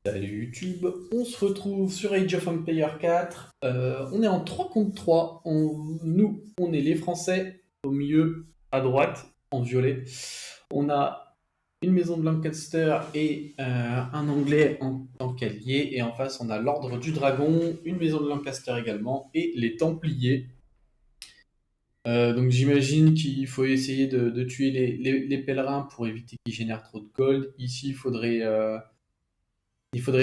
Salut YouTube, on se retrouve sur Age of Empires 4. On est en 3 contre 3. Nous, on est les Français au milieu, à droite, en violet. On a une maison de Lancaster et un Anglais en cavalier. Et en face, on a l'Ordre du Dragon, une maison de Lancaster également, et les Templiers. Donc j'imagine qu'il faut essayer de tuer les pèlerins pour éviter qu'ils génèrent trop de gold. Ici, il faudrait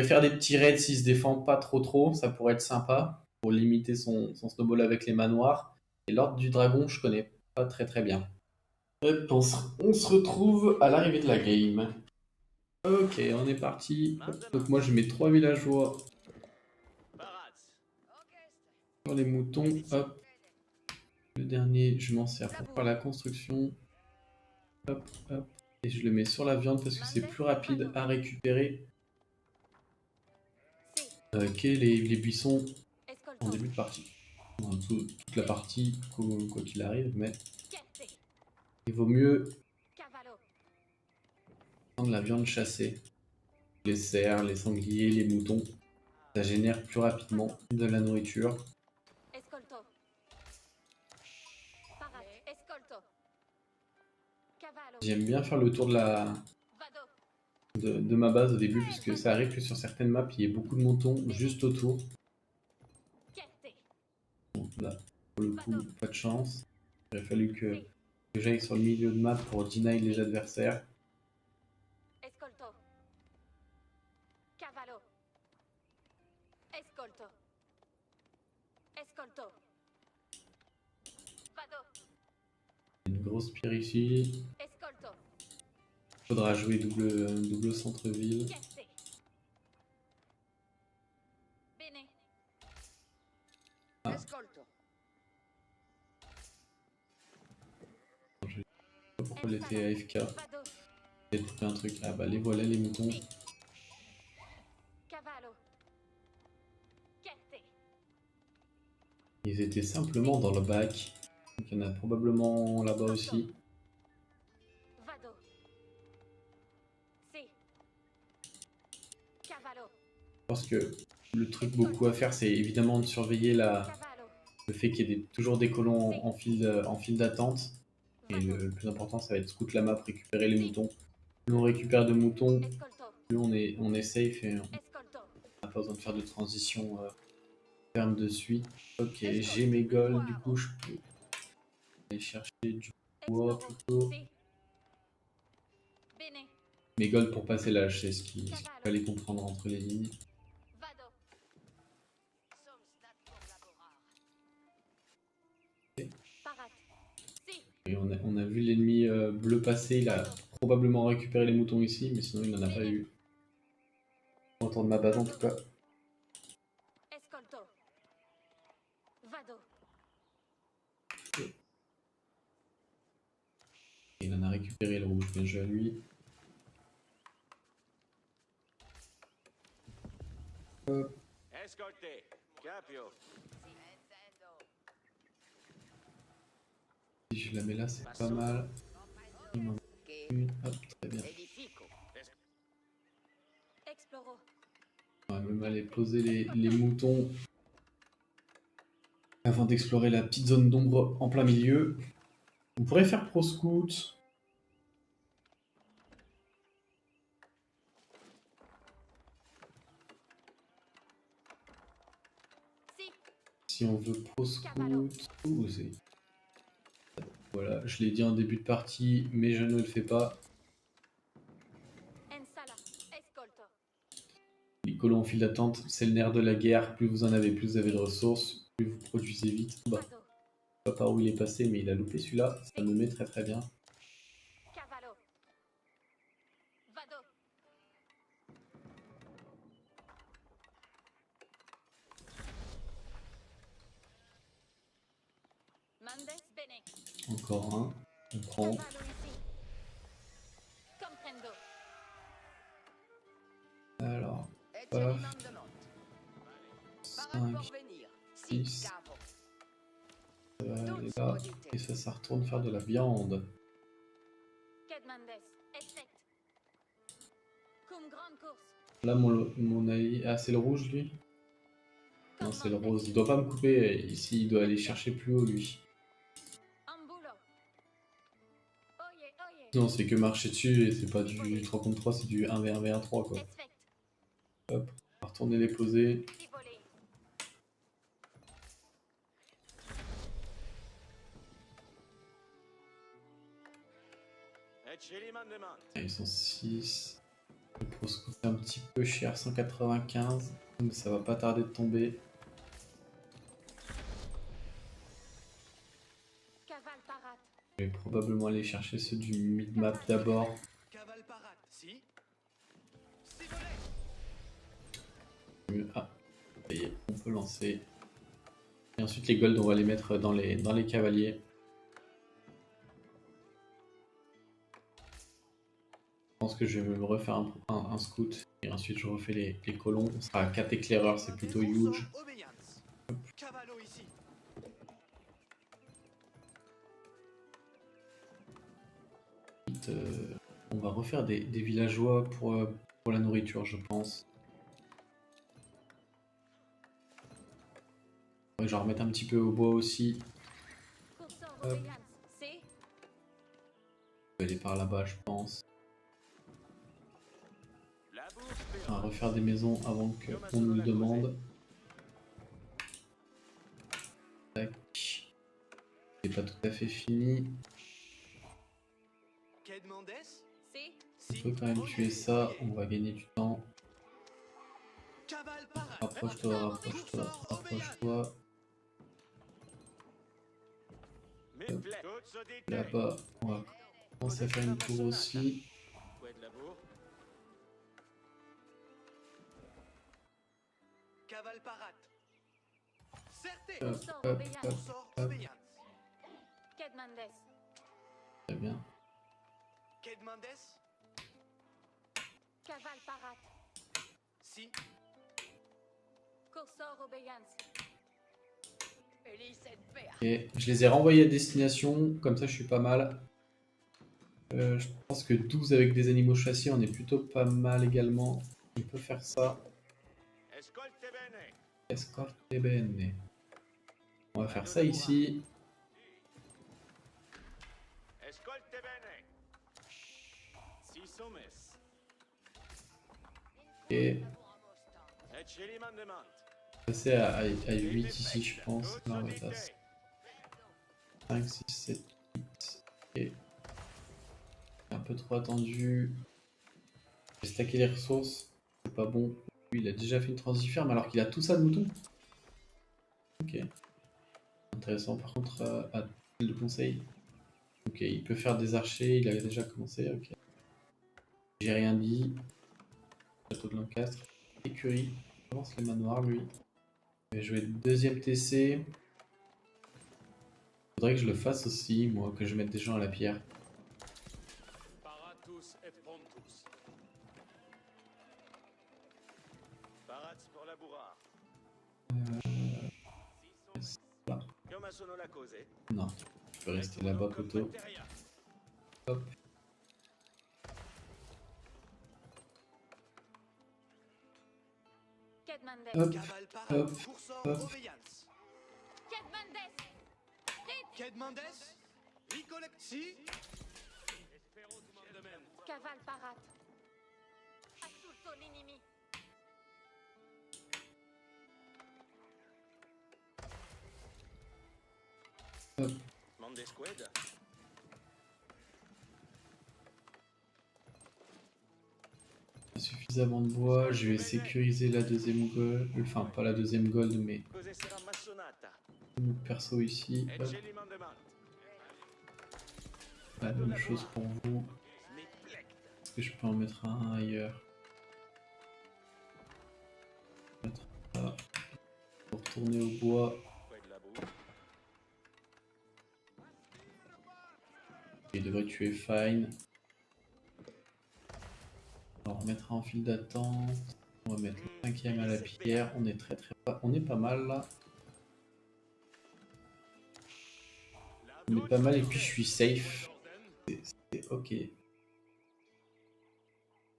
faire des petits raids s'il se défend pas trop, ça pourrait être sympa pour limiter son snowball avec les manoirs. Et l'ordre du dragon, je connais pas très bien. Hop, on se retrouve à l'arrivée de la game. Ok, on est parti. Hop, donc moi je mets 3 villageois sur les moutons. Hop, le dernier, je m'en sers pour faire la construction. Hop, hop. Et je le mets sur la viande parce que c'est plus rapide à récupérer que les buissons en début de partie. Toute la partie, quoi qu'il arrive, mais il vaut mieux prendre la viande chassée. Les cerfs, les sangliers, les moutons, ça génère plus rapidement de la nourriture. J'aime bien faire le tour de ma base au début, puisque ça arrive que sur certaines maps, il y ait beaucoup de moutons juste autour. Donc là, pour le coup, pas de chance. Il aurait fallu que j'aille sur le milieu de map pour deny les adversaires. Une grosse pierre ici. Faudra jouer double centre-ville. Ah. Je sais pas pourquoi elle était AFK. J'ai trouvé un truc. Ah bah les voilà les moutons. Ils étaient simplement dans le bac. Donc il y en a probablement là-bas aussi. Je pense que le truc beaucoup à faire, c'est évidemment de surveiller le fait qu'il y ait toujours des colons en file d'attente. Et le plus important, ça va être scout la map, récupérer les moutons. Plus on récupère de moutons, plus on est safe et on n'a pas besoin de faire de transition ferme de suite. Ok, j'ai mes golds, du coup je peux aller chercher du bois plutôt. Mes golds pour passer l'âge, c'est ce qu'il fallait comprendre entre les lignes. Et on a vu l'ennemi bleu passer, il a probablement récupéré les moutons ici, mais sinon il n'en a pas eu. Autour de ma base en tout cas. Il en a récupéré le rouge, bien joué à lui. Hop. Si je la mets là, c'est pas mal. Il m'en manque une. Hop, très bien. On va même aller poser les moutons avant d'explorer la petite zone d'ombre en plein milieu. On pourrait faire pro scout. Si on veut pro scout. Voilà, je l'ai dit en début de partie, mais je ne le fais pas. Les colons en file d'attente, c'est le nerf de la guerre. Plus vous en avez, plus vous avez de ressources, plus vous produisez vite. Bah, je sais pas par où il est passé, mais il a loupé celui-là. Ça me met très bien. Encore un. On prend. Alors, paf. 5, 6. Ça va aller là. Et ça retourne faire de la viande. Là, mon allié... Ah, c'est le rouge, lui? Non, c'est le rose. Il doit pas me couper. Ici, il doit aller chercher plus haut, lui. Non, c'est que marcher dessus et c'est pas du 3 contre 3, c'est du 1v1v1-3, quoi. Hop, on va retourner les poser. Ils sont 6. Le pro se coûte un petit peu cher, 195. Mais ça va pas tarder de tomber. Je vais probablement aller chercher ceux du mid-map d'abord. Ah, ça y est, on peut lancer. Et ensuite les golds, on va les mettre dans les cavaliers. Je pense que je vais me refaire un scout. Et ensuite je refais les colons. On sera à 4 éclaireurs, c'est plutôt huge. On va refaire des villageois pour la nourriture, je pense. Ouais, je vais remettre un petit peu au bois aussi. Hop. Je vais aller par là-bas, je pense. On va refaire des maisons avant qu'on nous le demande. Tac. C'est pas tout à fait fini. On peut quand même tuer ça, on va gagner du temps. Rapproche-toi, rapproche-toi, rapproche-toi. Là-bas, on va commencer à faire une tour aussi. Hop, hop, hop, hop. Très bien. Et je les ai renvoyés à destination, comme ça je suis pas mal. Je pense que 12 avec des animaux chassés, on est plutôt pas mal également. On peut faire ça. Escorte bene. On va faire ça ici. Et passer à 8 ici, je pense. Non, on va être à 5, 6, 7, 8. Et un peu trop attendu. J'ai stacké les ressources. C'est pas bon. Lui, il a déjà fait une transiferme alors qu'il a tout ça de mouton. Ok. Intéressant. Par contre, le conseil. Ok, il peut faire des archers. Il a déjà commencé. Ok. J'ai rien dit. Château de Lancastre. Écurie. On avance les manoirs, lui. Je vais jouer deuxième TC. Faudrait que je le fasse aussi, moi, que je mette des gens à la pierre. Là. Non, je peux rester là-bas, poteau. Hop. Hop, hop, hop. Hop. Suffisamment de bois, je vais sécuriser la deuxième gold, enfin pas la deuxième gold mais mon perso ici. Hop. La même chose pour vous. Est-ce que je peux en mettre un ailleurs? Mettre ça. Pour retourner au bois. Il devrait tuer Fine. On remettra en file d'attente. On va mettre le 5ème à la pierre. On est on est pas mal là. On est pas mal et puis je suis safe. C'est ok.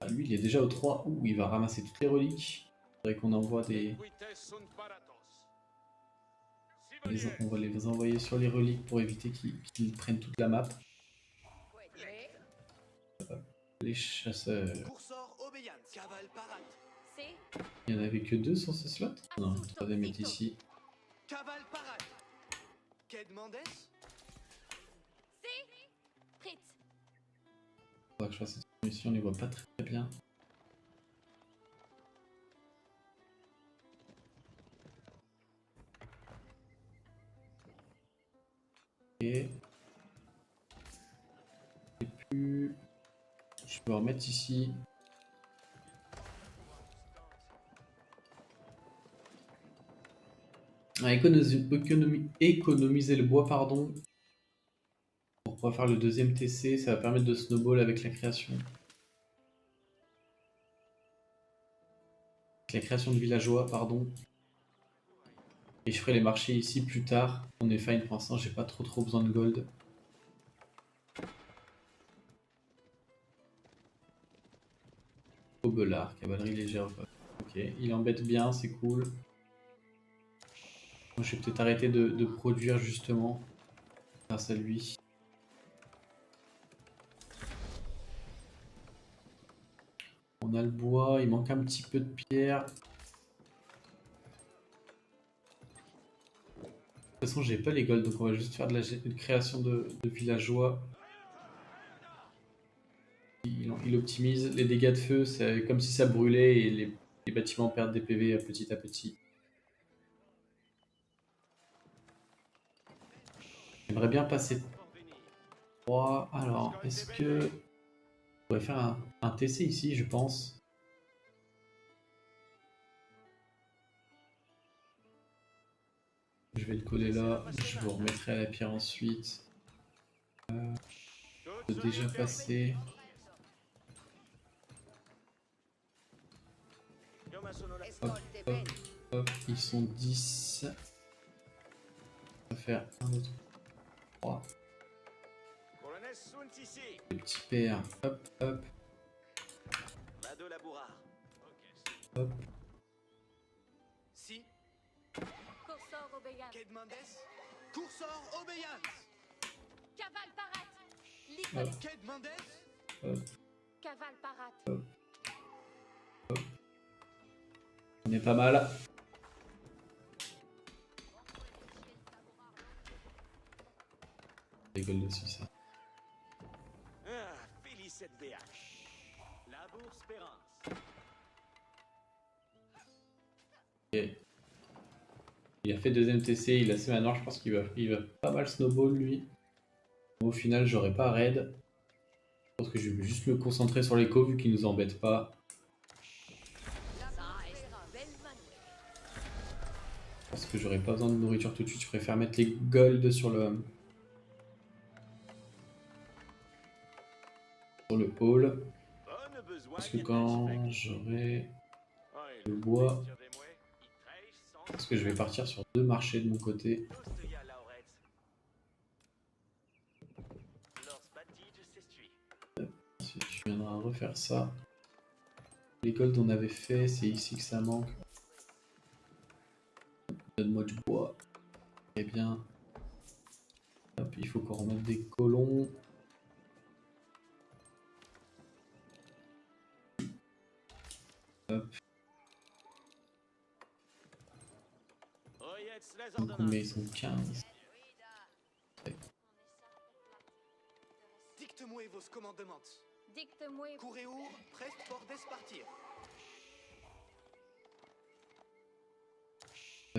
Ah, lui, il est déjà au 3. Ouh, il va ramasser toutes les reliques. Il faudrait qu'on envoie des... On va les envoyer sur les reliques pour éviter qu'ils prennent toute la map. Les chasseurs. Il n'y en avait que 2 sur ce slot? Non, le troisième est ici. Faudra que je fasse cette mission, on les voit pas très bien. Et plus... Je peux remettre ici. Ah, économiser le bois, pardon. Pour pouvoir faire le deuxième TC, ça va permettre de snowball avec la création. Avec la création de villageois, pardon. Et je ferai les marchés ici plus tard. On est fine pour l'instant, j'ai pas trop besoin de gold. Obelard, cavalerie légère. Ok, il embête bien, c'est cool. Moi, je vais peut-être arrêter de produire justement grâce à lui. On a le bois, il manque un petit peu de pierre. De toute façon, j'ai pas les golds, donc on va juste faire de la création de villageois. Il optimise les dégâts de feu, c'est comme si ça brûlait et les bâtiments perdent des PV petit à petit. J'aimerais bien passer 3. Alors, est-ce que... On pourrait faire un TC ici, je pense. Je vais le coller là, je vous remettrai à la pierre ensuite. Déjà passé. Hop, hop, hop, ils sont 10. On va faire 1, 2, 3. Le petit père, hop, hop. Hop. Si. Cursor obéyance. Cavale parat. Hop. Cavale parat. Hop. Hop. On est pas mal. Rigole dessus ça. Félicite BH. La bourse Spérance. Okay. Il a fait deuxième TC, il a assez manoir, je pense qu'il va pas mal snowball lui. Au final, j'aurai pas raid. Je pense que je vais juste me concentrer sur l'écho vu qu'il nous embête pas. Parce que j'aurai pas besoin de nourriture tout de suite, je préfère mettre les gold sur le hall. Parce que quand j'aurai le bois, parce que je vais partir sur 2 marchés de mon côté. Si tu viendras refaire ça. Les golds on avait fait, c'est ici que ça manque. Donne-moi du bois. Très bien. Hop, il faut qu'on remette des colons. Hop. Donc on met, ils sont 15. Dicte-moi vos commandements. Dicte-moi. Coureur, prest portes partir.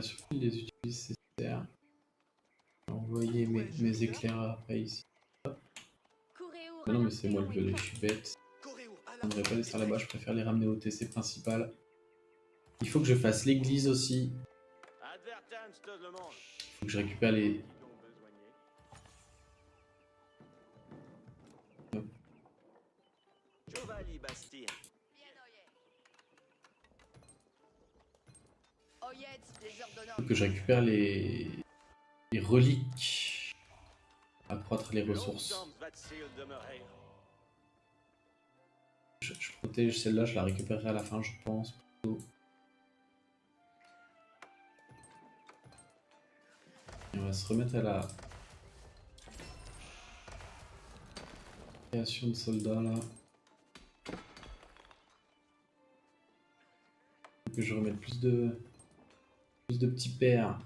Surtout les utilise ces terres. Envoyer mes éclaireurs après ici. Mais non mais c'est moi le violet, je suis bête. Je ne devrais pas les faire là-bas, je préfère les ramener au TC principal. Il faut que je fasse l'église aussi. Il faut que je récupère les... Il faut que je récupère les reliques. Accroître les ressources. Je protège celle-là, je la récupérerai à la fin, je pense. Plutôt. Et on va se remettre à la création de soldats là. Faut que je remette plus de petits pères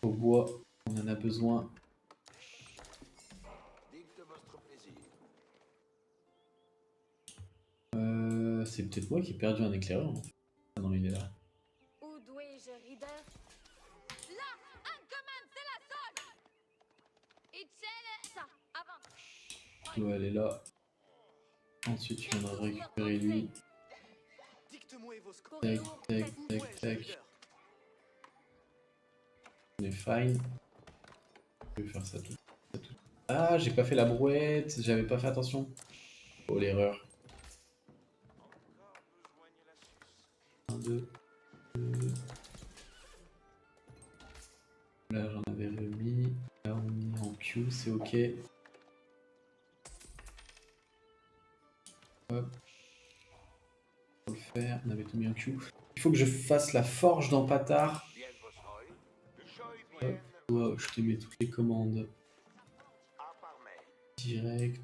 au bois. On en a besoin. Dicte votre plaisir. C'est peut-être moi qui ai perdu un éclaireur. En fait. Ah non, il est là. Où dois-je, Reader? Là! Un commande, c'est la seule! Itchel! Ça, avant! Il doit aller là. Ensuite, tu viendras récupérer lui. Dicte-moi vos scores. Tac, tac, tac, tac. On est fine. Je vais faire ça tout. Ah, j'ai pas fait la brouette. J'avais pas fait attention. Oh, l'erreur. 1, 2. Là, j'en avais remis. Là, on met en Q, c'est ok. Hop. Faut le faire. On avait tout mis en Q. Il faut que je fasse la forge dans Patard. Hop. Wow, je te mets toutes les commandes. Direct.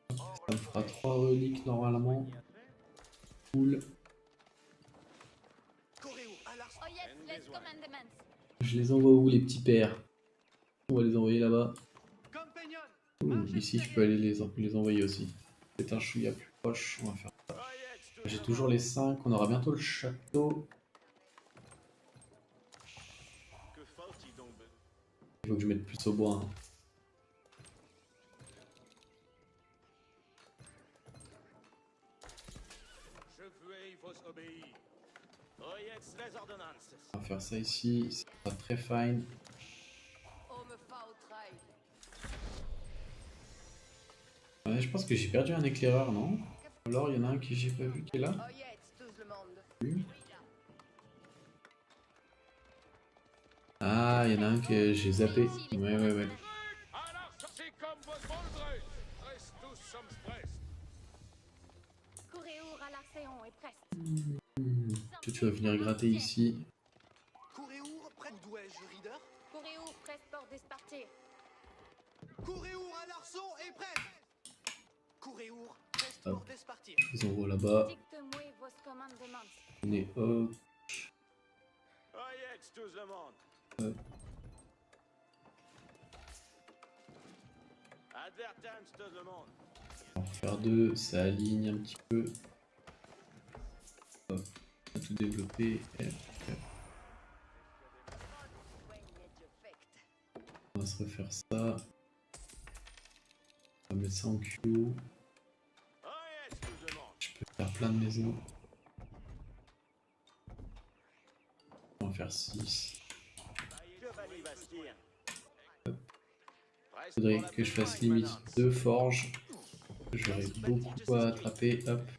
Ça me fera 3 reliques normalement. Cool. Oh yes, les commandements! Je les envoie où les petits pères? On va les envoyer là-bas. Ici je peux aller les envoyer aussi. C'est un chouïa plus proche. On va faire ça. J'ai toujours les 5. On aura bientôt le château. Que faut-il donc? Il faut que je mette plus au bois. Hein. Je veux vos obéir. Oyez les ordonnances. On va faire ça ici. C'est pas très fine. Oh, me fa au trail! Ouais, je pense que j'ai perdu un éclaireur, non? Alors il y en a un que j'ai pas vu qui est là. Oh yes, tout le monde! Oui. Ah, il y en a un que j'ai zappé. Ouais, ouais, ouais. Alors, c'est comme votre bol Reste tous sommes stress. Courez-our à l'Archéon est preste! Tu vas venir gratter ici. Courez-our, près d'où ai-je, Reader? Courez-our preste pour dispartir! Courez-our à l'arçon et prêt! Courez-our, reste Hop. pour dispartir. Je les envoie là-bas. Dicte-moi vos commandements! On est hop. Oyez tout le monde. Hop. Advertance tout le monde. On va faire 2. Ça aligne un petit peu. Hop. On va tout développer. On va se refaire ça. On va mettre ça en Q. Oyez tout le monde. Je peux faire plein de maisons. On va faire 6. Chevalier Bastien. Il faudrait que je fasse limite 2 forges. J'aurais beaucoup à attraper. Hop.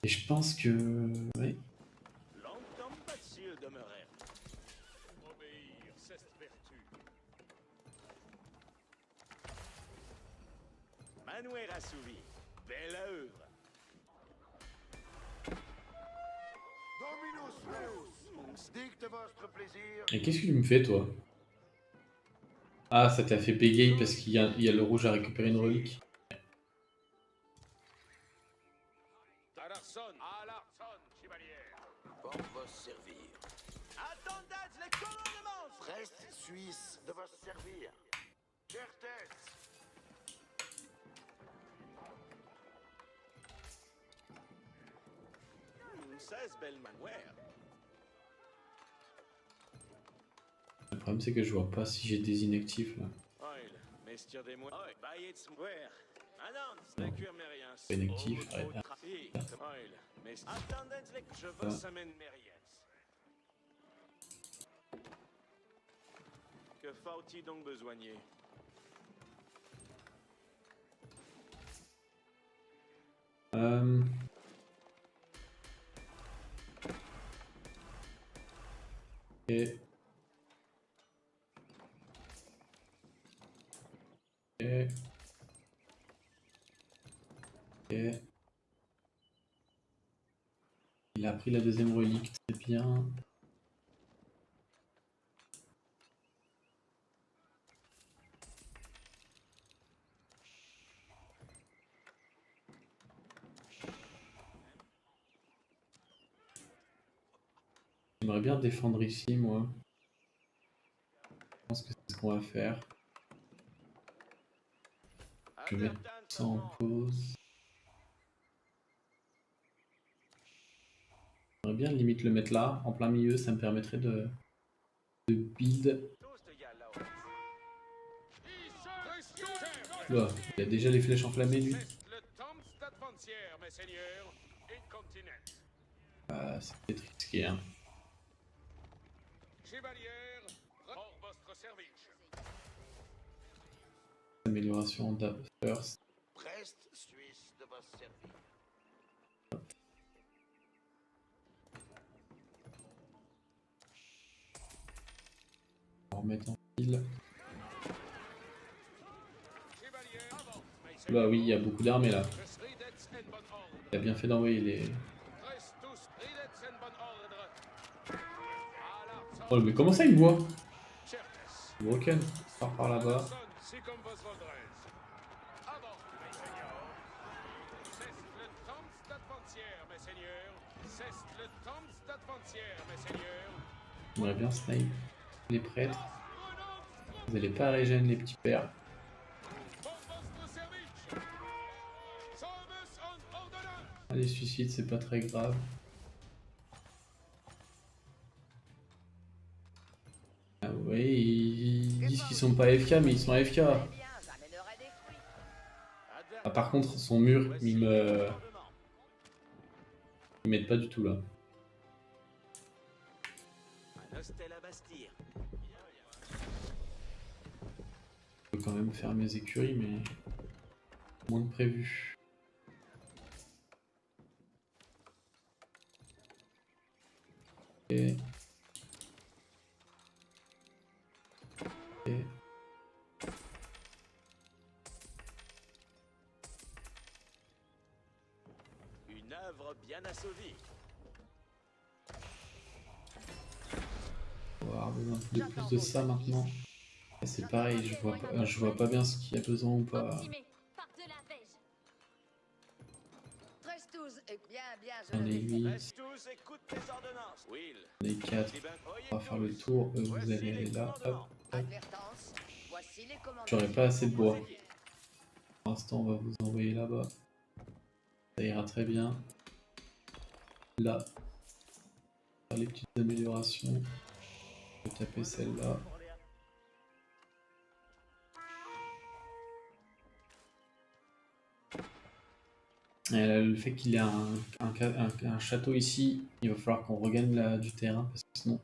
Et je pense que... Ouais. Longtemps battus demeurèrent. Obéir, c'est vertu. Manuel assouvi. Belle œuvre. Dominus Reus, dicte votre plaisir. Et qu'est-ce que tu me fais, toi? Ah, ça t'a fait bégayer parce qu'il y a le rouge à récupérer une relique. À l'arson, chevalier. Pour vous servir. Attendez les commandements. Preste suisse de vous servir. Certes. 16 belles manouères. Le problème, c'est que je vois pas si j'ai des inactifs là. Oil, mestier des mois. Oil, baillet de smouer. Anand, la cuir mériens. Pas inactif, ouais. Oil, mestier. Attendez les je veux semaine mériens. Que faut-il donc besoigner? Et Ok. Ok. Il a pris la deuxième relique, très bien. J'aimerais bien défendre ici, moi. Je pense que c'est ce qu'on va faire. Je vais mettre ça en pause. J'aimerais bien limite le mettre là, en plein milieu, ça me permettrait de build. Là, il a déjà les flèches enflammées, lui. Ah, c'est peut-être risqué, hein. Amélioration de first. Prest suisse de vos servir. On va remettre en pile. Là, oui, il y a beaucoup d'armées là. Il a bien fait d'envoyer les. Oh, mais comment ça il me voit? Broken. Part par là-bas. J'aimerais bien snipe les prêtres. Vous n'allez pas régénérer les petits pères. Les suicides, c'est pas très grave. Ah ouais, ils disent qu'ils sont pas AFK, mais ils sont AFK. Ah, par contre, son mur, il m'aide pas du tout là. Je peux quand même faire mes écuries, mais moins que prévu. Et... Et... Une œuvre bien assouvie. On va avoir besoin de plus de ça maintenant. Et c'est pareil, je vois pas bien ce qu'il y a besoin ou pas. Optimé, par de la beige. Trestus est bien, J'en ai 8, Reste tous, écoute tes ordonnances. Will. j'en ai 4. On va faire le tour. Eux, vous allez aller là. Hop, hop. Advertence. Voici les commandes. J'aurais pas assez de bois. Pour l'instant, on va vous envoyer là-bas. Ça ira très bien. Là, faire les petites améliorations. Je vais taper celle-là. Et là, le fait qu'il ait un château ici, il va falloir qu'on regagne du terrain parce que sinon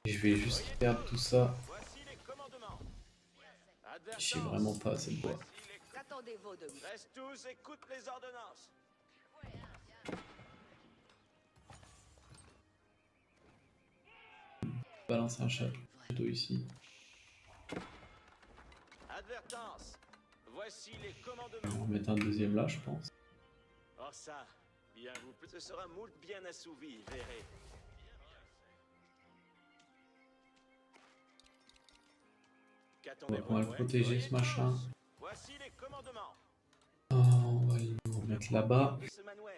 je vais juste perdre tout ça. Voici les commandements. J'ai vraiment pas assez de bois. Qu'attendez-vous de moi? Reste tous, écoute les ordonnances. Balancer un château ici. Advertance. Voici les On commandements. va mettre un deuxième là, je pense. Oh ça, bien vous plaît. Ce sera moult bien assouvi, verrez. On va le protéger ce machin. Voici les commandements Oh, on va le remettre là-bas. de ce manoir.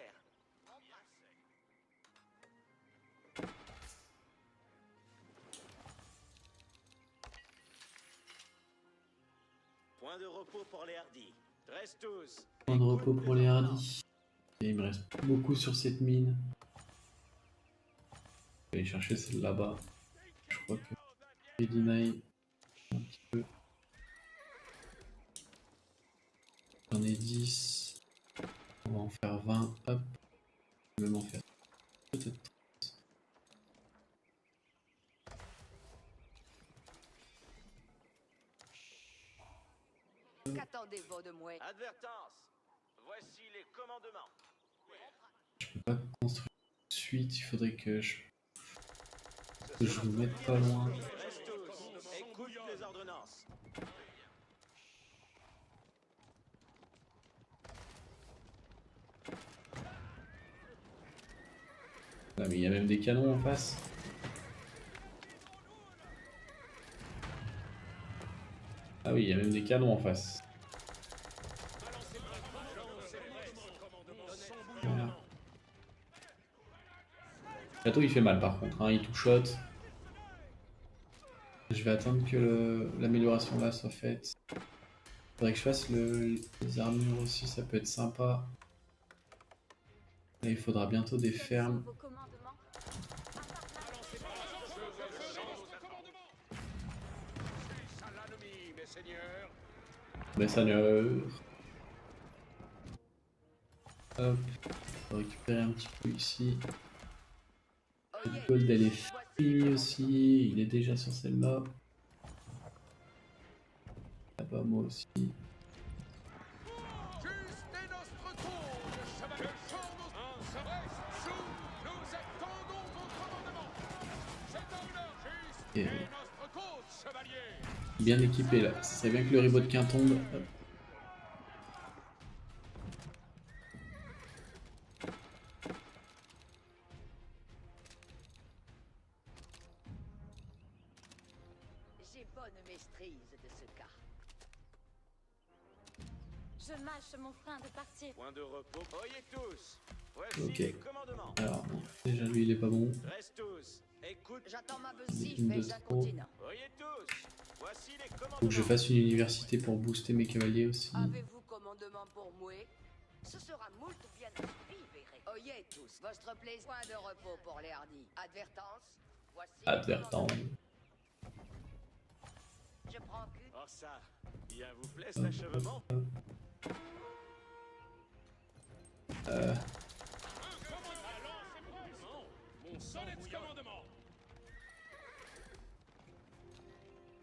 Point de repos pour les hardis. Reste tous. Point de repos pour les hardis. Et il me reste plus beaucoup sur cette mine. Je vais aller chercher celle là-bas. Je crois que je vais deny un petit peu. J'en ai 10. On va en faire 20. Hop. Je vais même en faire peut-être 30. Qu'attendez-vous de moi? Advertance. Voici les commandements. Je peux pas construire tout de suite. Il faudrait que je vous mette pas loin. Reste tous. Écoute les ordonnances. Ah, mais il y a même des canons en face. Ah oui, il y a même des canons en face. Voilà. Le château il fait mal par contre, hein, il tout shot. Je vais attendre que l'amélioration là soit faite. Faudrait que je fasse les armures aussi, ça peut être sympa. Et il faudra bientôt des Quels sont fermes. vos commandements? Mes seigneurs. Hop, on va récupérer un petit peu ici. Oyez Gold elle est tous, voici finie les aussi, il est déjà sur celle-là. Là-bas moi aussi. Et bien équipé là, ce serait bien que le ribotkin tombe. Hop. J'ai bonne maîtrise de ce cas. Je mâche mon frein de partir. Point de repos. Oyez tous. Voici Ok. les commandements. Alors, non, déjà lui il est pas bon. Reste tous. Écoute. J'attends ma Une de vessie, fais un trop. continent. Oyez tous. Voici les commandements. Faut que je fasse une université pour booster mes cavaliers aussi. Avez-vous commandement pour moi? Ce sera moult bien vivere. Oyez tous, votre plaisir. Point de repos pour les hardis. Advertance. Voici les Advertant. commandements. Je prends cul. Or ça, bien vous plaît cet achèvement?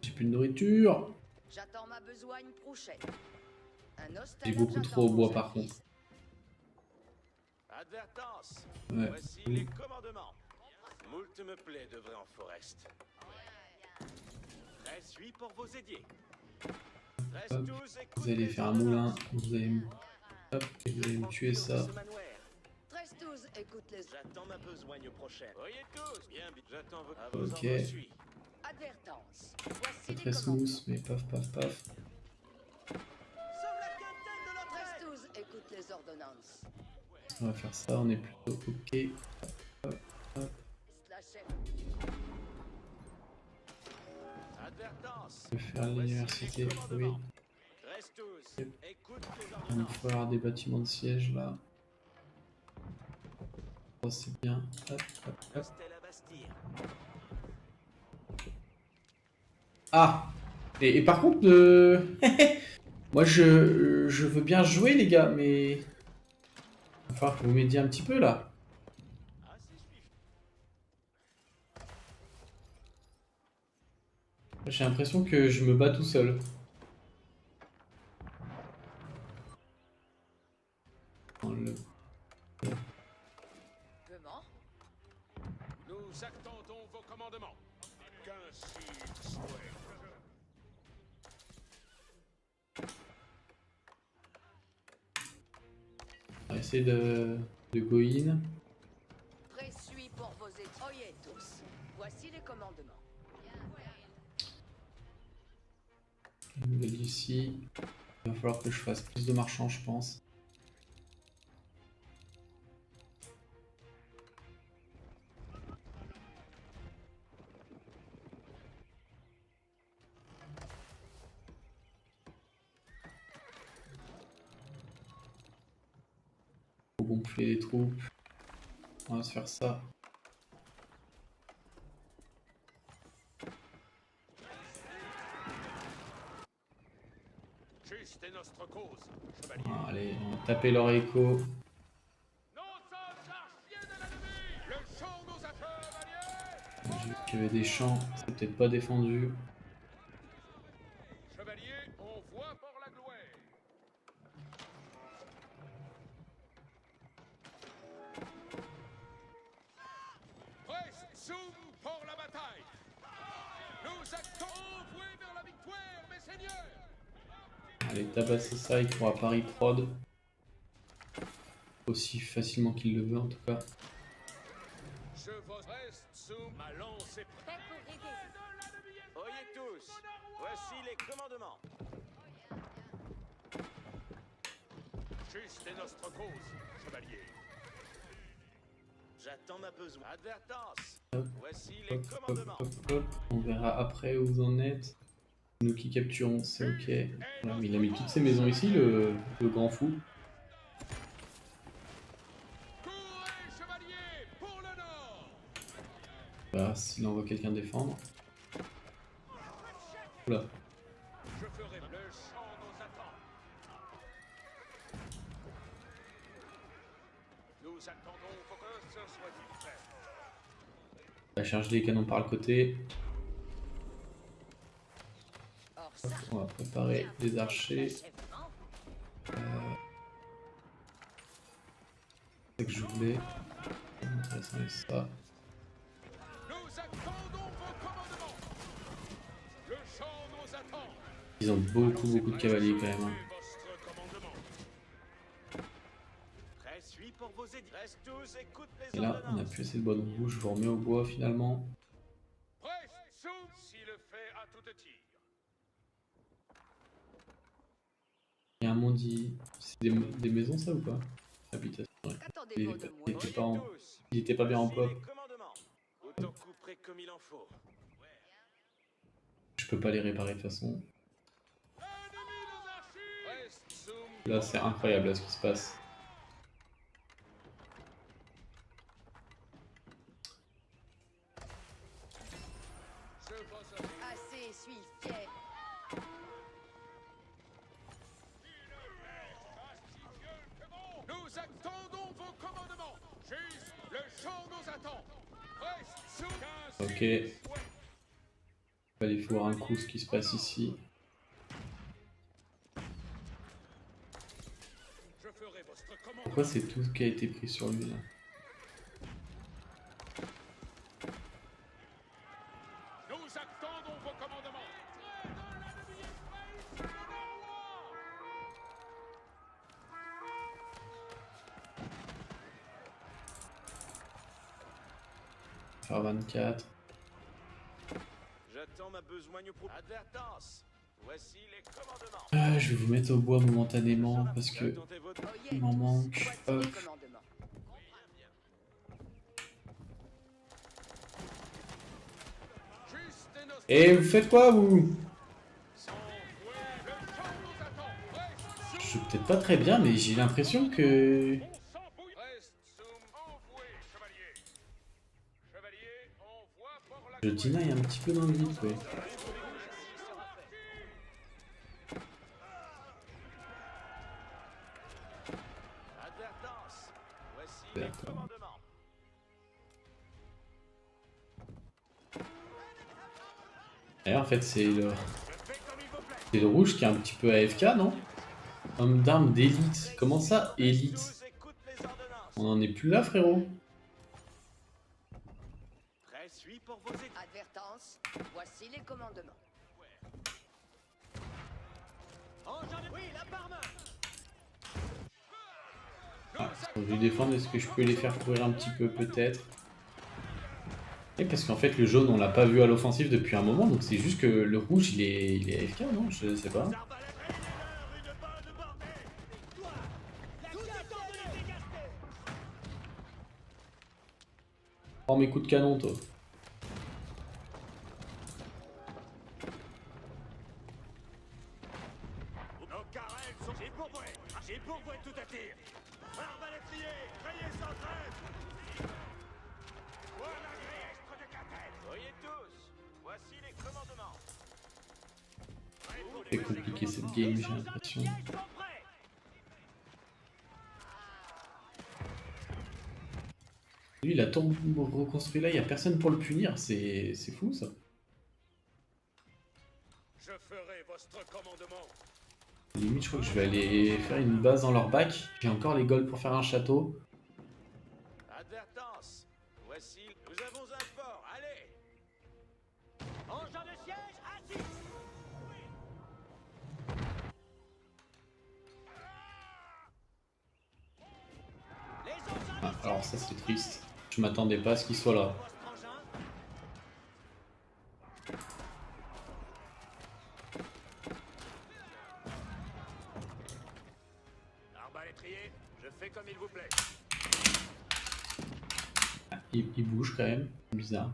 J'ai plus de nourriture. J'attends ma besogne prochaine. Un J'ai hostel beaucoup trop au bois par contre. Advertance. Ouais. Voici les commandements. Moult me plaît de vrai en forest. Reste suis pour vos aidiers. Reste Hop. tous, écoute Vous allez les faire un moulin, ordonnances. vous allez me... Hop, et vous allez me tuer ça. 13-12, écoute les... J'attends ma besogne prochaine. Voyez tous, bien, j'attends vos Ok. ordres suis. Advertance. Pas Voici très les commandements. smooth, mais paf paf paf. Sauve la capitaine de notre aide. 13-12, écoute les ordonnances. On va faire ça, on est plutôt ok. Slasher. Advertance. Je vais faire l'université, oui. Reste tous, écoute les Il me ordonnances. faut avoir des bâtiments de siège là. Oh, c'est bien. Hop, hop, hop. Hostel à Bastille. Ah! Et par contre, moi je veux bien jouer les gars, mais... Il va falloir que vous m'aidiez un petit peu là. Ah, c'est suivi. J'ai l'impression que je me bats tout seul. Dans le- Comment? Nous attendons vos commandements. Qu'ainsi soit. On va essayer de go in. Présuis pour vos études. Oyez tous. Voici les commandements. Une nouvelle ici. Il va falloir que je fasse plus de marchands, je pense. Faut gonfler les troupes. On va se faire ça. Juste est notre cause, chevalier. Ah, allez, on va taper leur écho. Nous sommes archiers de l'ennemi. Le champ nous achève, alliés. J'ai vu qu'il y avait des champs, c'est peut-être pas défendu. Chevalier, on voit pour la gloire. Presse zoom pour la bataille. Nous actons envoyés vers la victoire, mes seigneurs. Allez, tabasser ça, il pourra Paris prod. Aussi facilement qu'il le veut en tout cas. Je reste sous ma lance est prête. Prêt pour aider. Oyez tous, voici les commandements. Juste est notre cause, chevalier. J'attends ma besoin. Advertance. Hop, Voici les hop, hop, commandements. hop, hop. On verra après où vous en êtes. Nous qui capturons, c'est ok. Voilà, mais il a mis toutes ces maisons ici, le grand fou. Courez, chevalier, pour le nord. Voilà, s'il envoie quelqu'un défendre. Oula. Je ferai le champ nous attend. Nous attendons pour que ce soit prêt. On va charger les canons par le côté. Or ça, On va préparer les archers. Achèvement. C'est ce que je voulais. Intéressant et ça. Nous attendons vos commandements. Le champ nous attend. Ils ont beaucoup de cavaliers quand même. Hein. Votre commandement. Prêt, suis pour vos édits. Reste tous, écoute les Et là, on ordonnances. a plus assez de bois, donc vous, je vous remets au bois finalement. Preste sous si le fait à tout tir. Il y a un monde, c'est des maisons ça ou pas? Habitation, ouais. qu'attendez-vous de moi? Il était pas, Oyez en... tous, il était pas bien en voici pop. les commandements. Autant couper comme il en faut. Je peux pas les réparer de toute façon. Ennemi nos archers. Reste sous. Là, c'est incroyable là, ce qui se passe. Je vous obéis. Assez, suis fier. Nous attendons vos commandements. Juste, le champ nous attend. Reste sous 15. Ok. Il va aller voir un coup ce qui se passe ici. Je ferai votre commandement. Pourquoi c'est tout ce qui a été pris sur lui là? Nous attendons vos commandements. Faire 24. J'attends ma besogne pour. Advertance. Voici les commandements. Ah, je vais vous mettre au bois momentanément parce que Attendez votre. Oyez il m'en tous, manque. voici Hop. les commandements. Juste est notre Et vous faites quoi vous? sang. Le champ nous attend. Reste Je suis peut-être pas très bien, mais j'ai l'impression que... on s'embrouille. Reste sous. Envoué, chevalier. Chevalier, envoie pour la Je dinaille un petit peu dans le vide, ouais. Advertance. Voici les D'accord. commandements. D'ailleurs, en fait, c'est le... Je fais comme il vous plaît. c'est le rouge qui est un petit peu AFK, non? Homme d'armes d'élite. Comment ça, élite? Tous, écoute les ordonnances. On en est plus là, frérot. Prêt, suis pour vos édits. Advertance, voici les commandements. Oui, la barmain. Ah, faut que je les défendre. Est-ce que je peux les faire courir un petit peu, peut-être? Et parce qu'en fait, le jaune, on l'a pas vu à l'offensive depuis un moment, donc c'est juste que le rouge, il est AFK, non? Je sais pas. Arbalète et une bonne bordée. Toi, tout est temps de les dégaster. Prends mes coups de canon, toi. Nos carènes sont... J'ai pourvoué. J'ai pourvoué tout à tir. Arbalétrier, veillez sans trêve. Voilà gréestre de capelle. Voyez tous. Voici les commandements. C'est compliqué cette game, j'ai l'impression. Sièges sont prêts. Lui, il a tout reconstruit là, il y a personne pour le punir, c'est fou ça. Je ferai votre commandement. Limite, je crois que je vais aller faire une base dans leur bac. J'ai encore les golds pour faire un château. Advertance. Voici. Nous avons un fort. Allez. Engin de siège, assis. Les engins Ah, de alors ça c'est triste. Je Je m'attendais pas à ce qu'il soit là. Votre engin. Arbalétrier, je fais comme il vous plaît. Il bouge quand même, bizarre.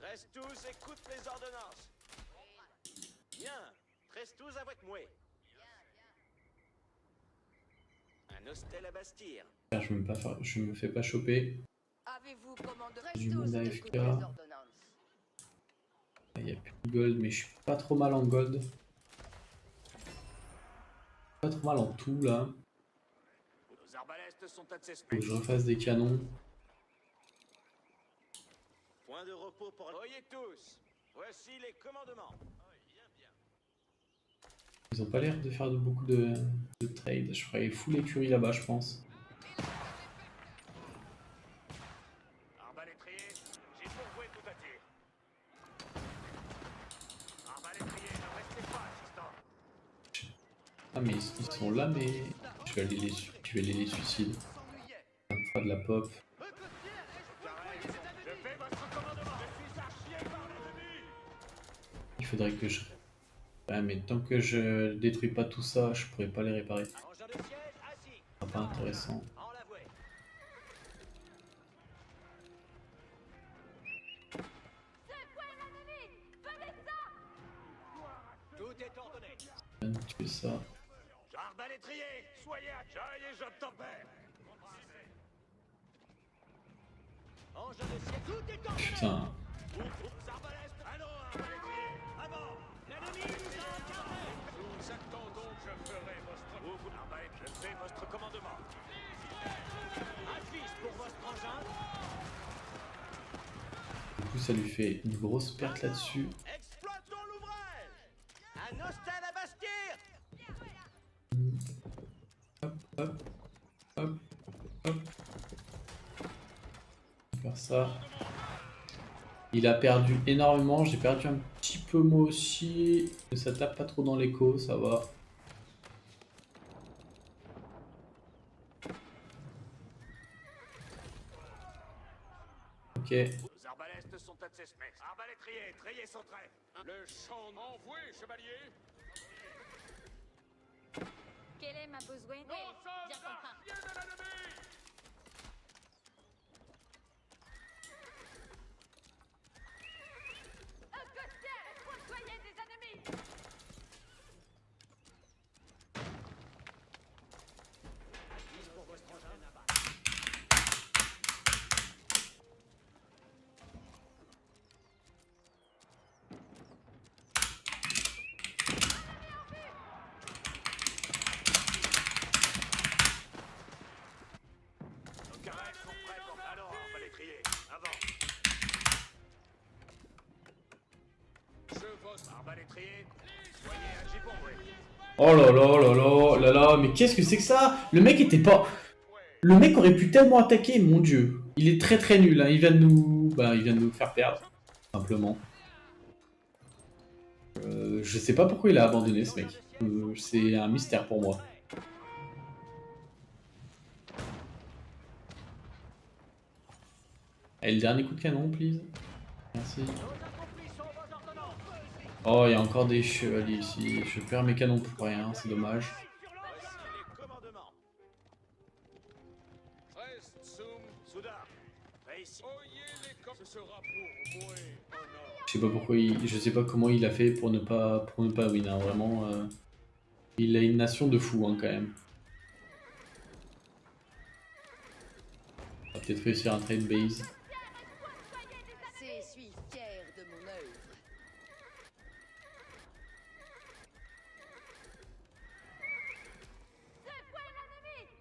Reste tous, écoute les ordonnances. Bien. Reste tous avec moi. Un hostel à Bastir. Je me fais pas choper. Avez-vous commandé Du Restos, monde écoute AFK. les ordonnances. Il y a plus de gold, mais je suis pas trop mal en gold. Pas trop mal en tout là. Nos arbalèstes sont Faut que accessibles. je refasse des canons. Point de repos pour... Oyez tous. Voici les commandements. Ils ont pas l'air de faire beaucoup de trade. Je ferai full écurie là-bas, je pense. Arbalétrier, j'ai pourvoué tout à tir. Arbalétrier, ne restez pas, assistant. Ah mais ils sont là, mais je vais aller les suicider. Pas de la pop. Je fais votre commandement. Je suis archié par l'ennemi. Il faudrait que je... Ouais, mais tant que je détruis pas tout ça, je pourrais pas les réparer. Ce Engin de siège, assis. sera pas intéressant. En la voie. Tout est ordonné. Je viens de tuer ça. Arbalétrier, soyez à et j'obtempère. Engin de siège. Tout est ordonné. Putain. Aux arbalèstes. Allons, arbalétrier. Avant. L'ennemi nous a encadrés. Nous attendons que je ferai votre... Arbalète, je fais votre commandement. Affiche pour votre engin. Du coup, ça lui fait une grosse perte là-dessus. Exploitons l'ouvrage. Un hostel à Bastir. Hop, hop, hop, hop. Faire ça. Il a perdu énormément. J'ai perdu un petit peu moi aussi. Mais ça tape pas trop dans l'écho, ça va. Ok. Nos arbalèstes sont accessibles. Arbalétrier, trayez son trait. Le champ envoué, chevalier. Quel est ma besoin? Oui, bien comprends. Bien de l'ennemi. Un costière est foudroyé des ennemis! Nos carrels sont prêts pour... Alors, arbalétrier, avant. Je vote. Arbalétrier, soyez à Gibourgoué. Oh là là là là là là, mais qu'est-ce que c'est que ça? Le mec était pas... Le mec aurait pu tellement attaquer, mon dieu. Il est très très nul, hein. Il vient de nous... Bah, il vient de nous faire perdre, simplement. Je sais pas pourquoi il a abandonné, ce mec. C'est un mystère pour moi. Et le dernier coup de canon, please. Merci. Oh, il y a encore des chevaliers ici. Je perds mes canons pour rien, c'est dommage. Voici les commandements. Reste sum. Soudain, réussi. Oyez les comme ce sera pour moi. Honneur. Je sais pas pourquoi je sais pas comment il a fait pour ne pas win, hein. Vraiment, il a une nation de fous, hein, quand même. On va peut-être réussir un trade base. C'est suis fier de mon œuvre.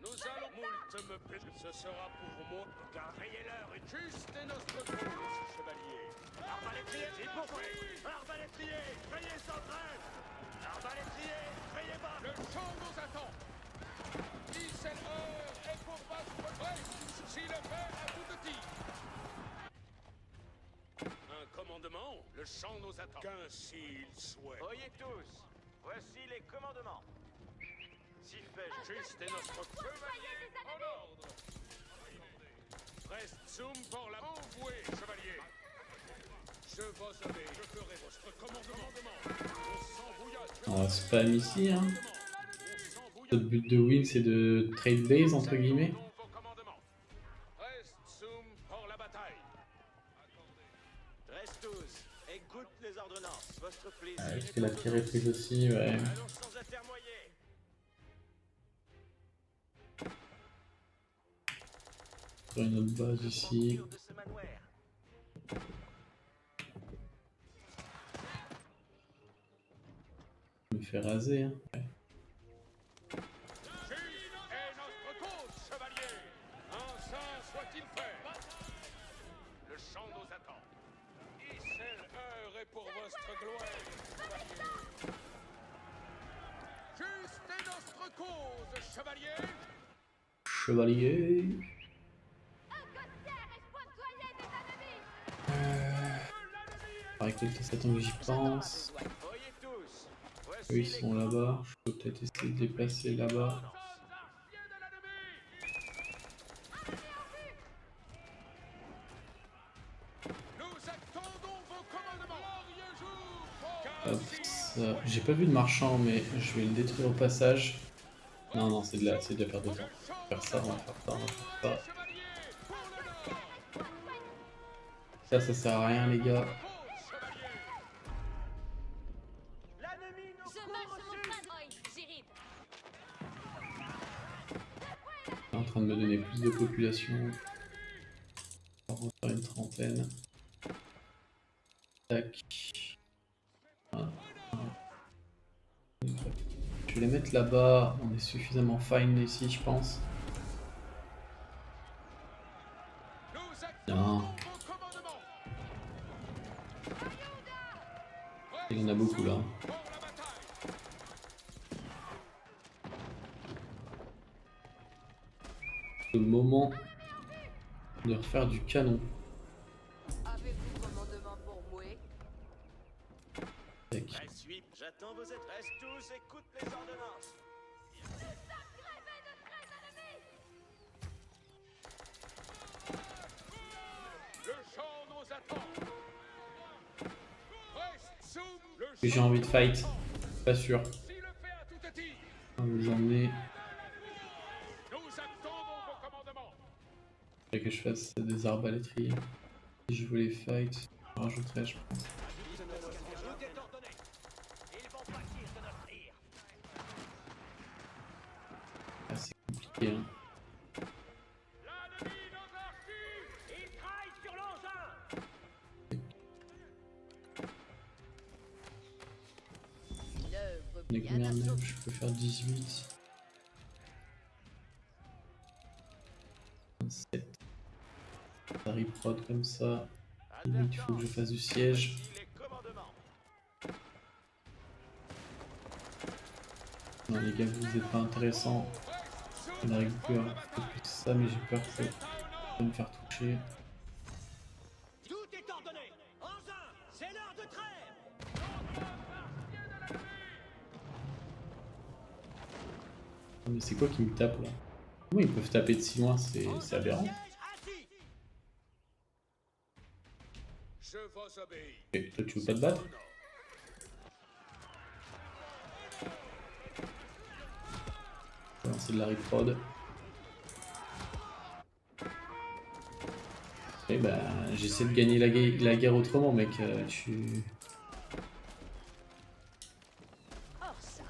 Nous allons moult me pèse. Ce sera pour moi. Car rayez-leur une... Juste et notre cause, chevalier. Arbalétrier, Gibourgoué. Arbalétrier, trayez sans trêve. Arbalétrier, trayez bas. Le champ nous attend. Si c'est l'heure et pour battre presse, si le fait à bout de tir. Un commandement, le champ nous attend. Qu'ainsi il souhaite. Oyez tous. Voici les commandements. Si fait, Juste et notre chevalier en ordre. Reste zoom pour la envouée, chevalier. Je vous obéis. Je ferai votre commandement. On s'embouillade. On va spam ici, hein. On Notre but de win, c'est de trade base, entre guillemets. vos commandements. Reste zoom pour la bataille. Restus, écoute les ordonnances. Votre plaisir. Ah, est-ce que la pierre est prise aussi? Ouais. Allons sans atermoyer. Sur une autre base ici. De ce manoir. Je me fais raser, hein. Ouais. Juste est notre cause, chevalier. Ainsi soit-il fait. Le chant nous attend. Issel heure est pour votre gloire, chevalier. Juste est notre cause, chevalier. Chevalier. On va récolter ça tant que j'y pense. Voyez tous. Voici Eux ils sont là-bas. Je peux peut-être essayer de déplacer là-bas. Nous attendons vos commandements. Glorieux jour. Hop, ça. J'ai pas vu de marchand, mais je vais le détruire au passage. Non, non, c'est de la perte de temps. On va faire ça, on va faire ça, on va faire ça. Chevalier, pour l'honneur. Ça sert à rien, les gars. l'ennemi nous Je marche sur mon train. Oi, Jirib. Il est en train de me donner plus de population. On va refaire une trentaine. Tac. Voilà. Je vais les mettre là-bas. On est suffisamment fine ici, je pense. Non. Il y en a beaucoup là. Le moment de refaire du canon. Avez-vous commandement pour Moué? Tac. La suite. J'attends vos aides. Restus, écoute les ordonnances. Le champ nous attend. Reste zoom. Le J'ai envie de fight. Pas sûr. Si le fait à tout petit. On va vous emmener. Nous attendons vos commandements. Il faudrait que je fasse des arbalétriers. Si je voulais fight, je rajouterais, je pense. Tout est ordonné. Ils vont partir de notre tir. Ah, c'est compliqué, hein. L'ennemi nos archers. Ils traillent sur l'engin. Une œuvre On est bien combien même? assommée. Je peux faire 18. 27. Ça reprod comme ça. Limite, il faut que je fasse du siège. Voici les commandements. Non, les gars, vous êtes pas intéressants. On n'arrive plus à faire plus que ça, mais j'ai peur que ça va me faire toucher. Tout est ordonné. Engin, c'est l'heure de trêve. Oh, mais c'est quoi qui me tape là? Comment ils peuvent taper de si loin? C'est aberrant. Siège assis. Je vous obéis. Et toi, tu veux pas te battre? On va lancer de la reprod. Et bah, j'essaie de gagner la guerre autrement, mec. Tu. Or ça.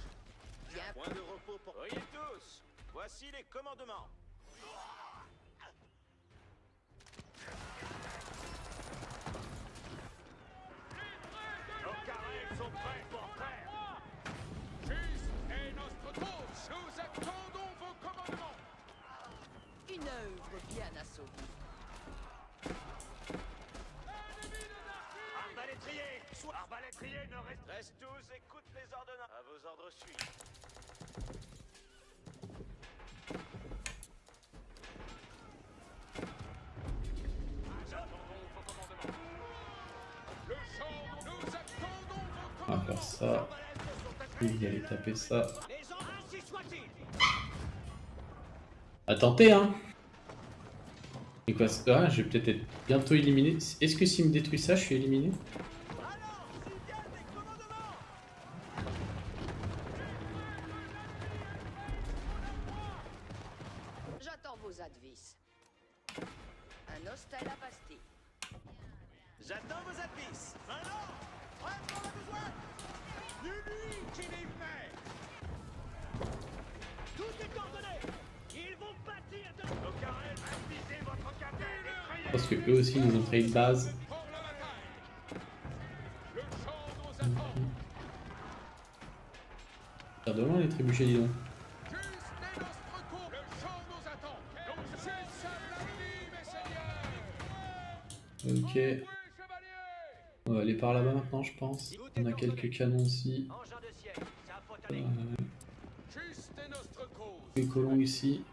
Bien Point de repos pour... Voyez tous. Voici les commandements. Nos carrés sont prêts pour faire. Juste est notre cause. Nous attendons vos commandements. une œuvre bien assommée. Arbalétrier, soit arbalétrier ne reste. Restus, écoute les ordonnances. À vos ordres suivent. Attendons vos commandements. Le champ, nous attendons vos On va faire ça. Vous allez taper ça. Les gens ainsi soit-il. À tenter, hein. Et quoi, ah, je vais peut-être être bientôt éliminé. Est-ce que s'il me détruit ça, je suis éliminé? J'attends vos advices. Un hostel à pastille. J'attends vos advices. Alors, prêt pour la besoin. Nubi qui les met. Tout est ordonné. Ils vont bâtir de... Nos carrés, inflisez votre capitaine et crayez. Parce que eux aussi, ils ont créé une base. Pour la bataille. Le champ nous attend. Ça de loin les trébuchets, dis donc. Juste les nostres coups. Le champ nous attend. C'est seul la vie, mes seigneurs. Ok. Oui, chevalier. On va aller par là-bas maintenant, je pense. On a quelques canons aussi. Engins de siège, c'est un faute Juste les nostres causes. Les colons ici.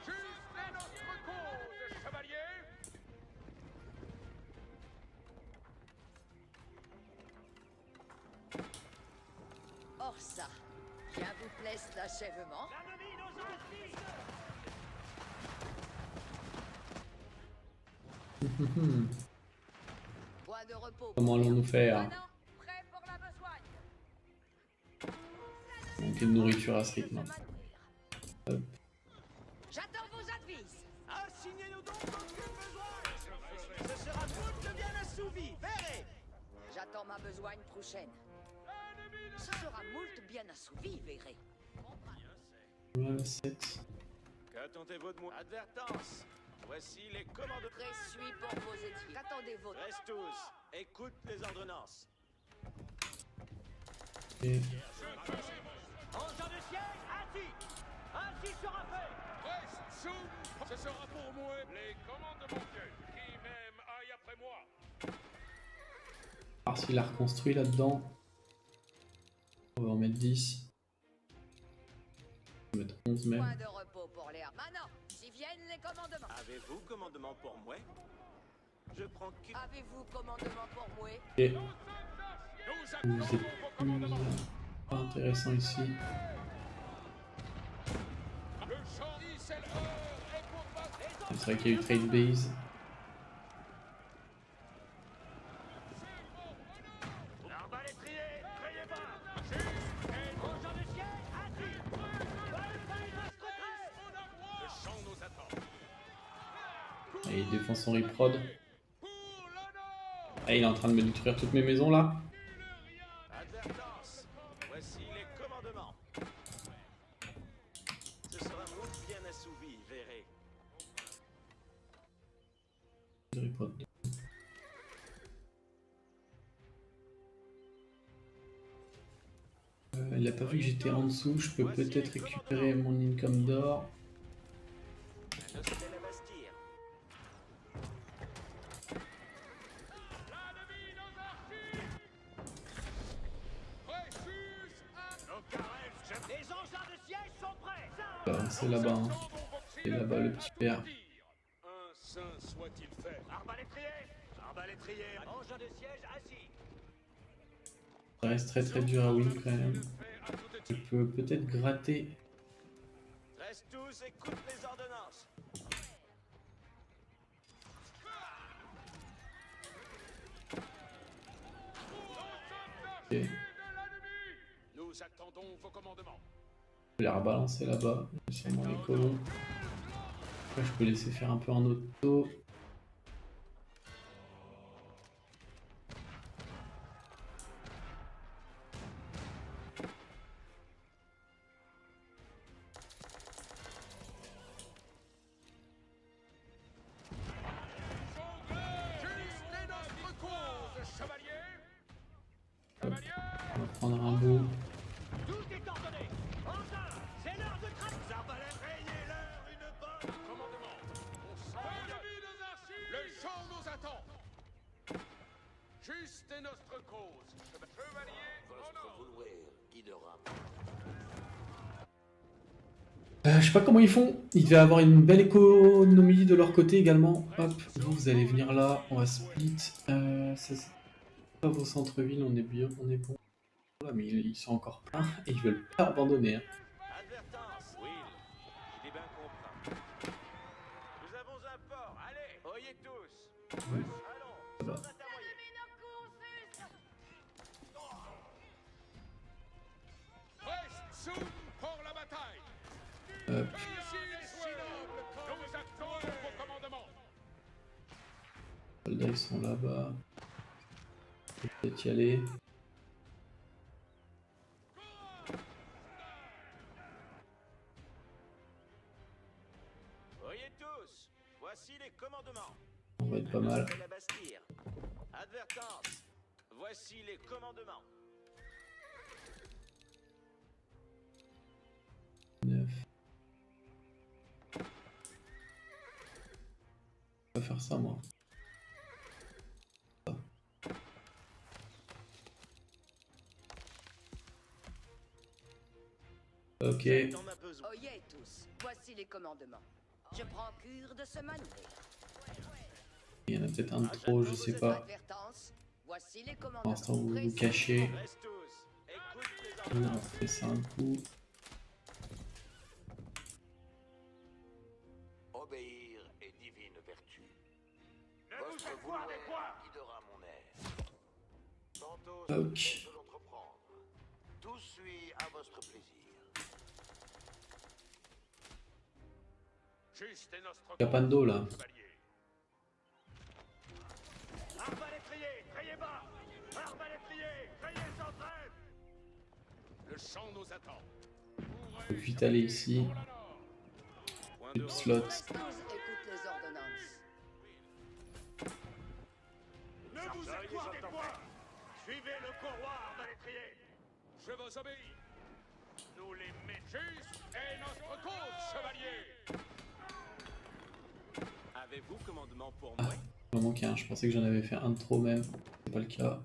Juste les nostres causes, chevalier. Or ça, bien vous plaît cet achèvement. L'ennemi nous inspire. Point de repos. Comment allons-nous faire? Maintenant, prêt pour la besogne. Manquer de nourriture à ce rythme. J'attends vos advices. Assignez-nous donc aucune besoin. Ce sera tout bien assouvi. Verrez. J'attends ma besogne prochaine. Ce sera moult bien assouvi, verrez. Voilà, 7. Qu'attendez-vous de moi? Advertence. Voici les commandes. Prêt suis pour vos études. Qu'attendez votre... Reste tous. Écoute les ordonnances. Et Engins de siège, ainsi. Ainsi sera fait. Reste sous. Ce sera pour moi. Les commandes de mon Dieu. Qui même aille après moi. voir s'il a reconstruit là-dedans. On va en mettre 10. On va mettre 11 Point même. de repos pour l'air. Maintenant, si viennent les commandements. Avez-vous commandement pour moi? Je prends que... Avez-vous commandement pour moi? Et Nous vous attendons êtes vos plus commandements. pas intéressant ici. Le champ c'est l'heure et pour battre. C'est vrai qu'il y a eu trade base. L'arbalétrier, crayez bas. Engins de siège, ainsi. Le champ nous attend. Et il défend son reprod. Pour l'honneur. Ah, il est en train de me détruire toutes mes maisons là. Advertence. Voici les commandements. Ce sera moult bien assouvi, verrez. Reprod. Il a pas vu que j'étais en dessous. Je peux peut-être récupérer mon income d'or. Un hostel à bastir. L'ennemi nos archers. Précieux à Nos carrés, Les engins de siège sont prêts. Bah, c'est là-bas. Hein. C'est là-bas le petit père. un saint soit-il fait. arbalétrier. Arbalétrier. Engins de siège, assis. Ça reste très dur à win quand même. Fait à tout Je état. peux peut-être gratter. Reste tous, écoute les ordonnances. Ok. Nous attendons vos commandements. Je vais les rebalancer là-bas. Sûrement les colons. Après, je peux laisser faire un peu en auto. Juste les notre cause, chevalier. Chevalier. On va prendre un bout. Tout est ordonné. Engins, c'est l'heure de tracer. Arbalétrier-leur une bonne. Commandement. Au sang. Ennemi nos archers. Le champ nous attend. Juste est notre cause. Chevalier. Votre vouloir guidera. Je sais pas comment ils font. Ils devaient avoir une belle économie de leur côté également. Hop, vous allez venir là. On va split. C'est pas vos centres-villes. On est bien, on est bon. Voilà, mais ils sont encore pleins et ils veulent pas abandonner. Hein. Advertence. Oui, j'ai bien compris. Allons, sans intermoyer. Prest pour la bataille. Hop. Ainsi soit. Nous attendons vos commandements. Les soldats ils sont là-bas. Je vais peut-être y aller. Voyez tous, voici les commandements. On va être pas mal. De la Bastille. Advertance, voici les commandements. 9. Je vais faire ça moi. Ok. On a besoin. Oyez tous, voici les commandements. Je prends cure de ce manœuvre. Il y en a peut-être un de trop, je sais pas. Advertance, voici les Pour commandements. l'instant vous vous cachez. Reste tous. Écoute les On ordonnances. fait ça un coup. Obéir est divine vertu. Ne vous Votre accordez vouloir point. guidera mon air. Tantôt Ok. je peux l'entreprendre. Tout suit à votre plaisir. Juste et nostre Capando là. chevalier. Arbalétrier, trayez bas. Arbalétrier, trayez sans trêve. Le champ nous attend. Je vais vite aller ici. Point Des de slots. Prestos écoute les ordonnances. Ne vous accordez point. Suivez le courroie, arbalétrier. Je vous obéis. Nous les mettons. Juste et notre cause, chevalier. Avez-vous commandement pour Ah, moi? il m'en manque un. Je pensais que j'en avais fait un de trop même. C'est pas le cas.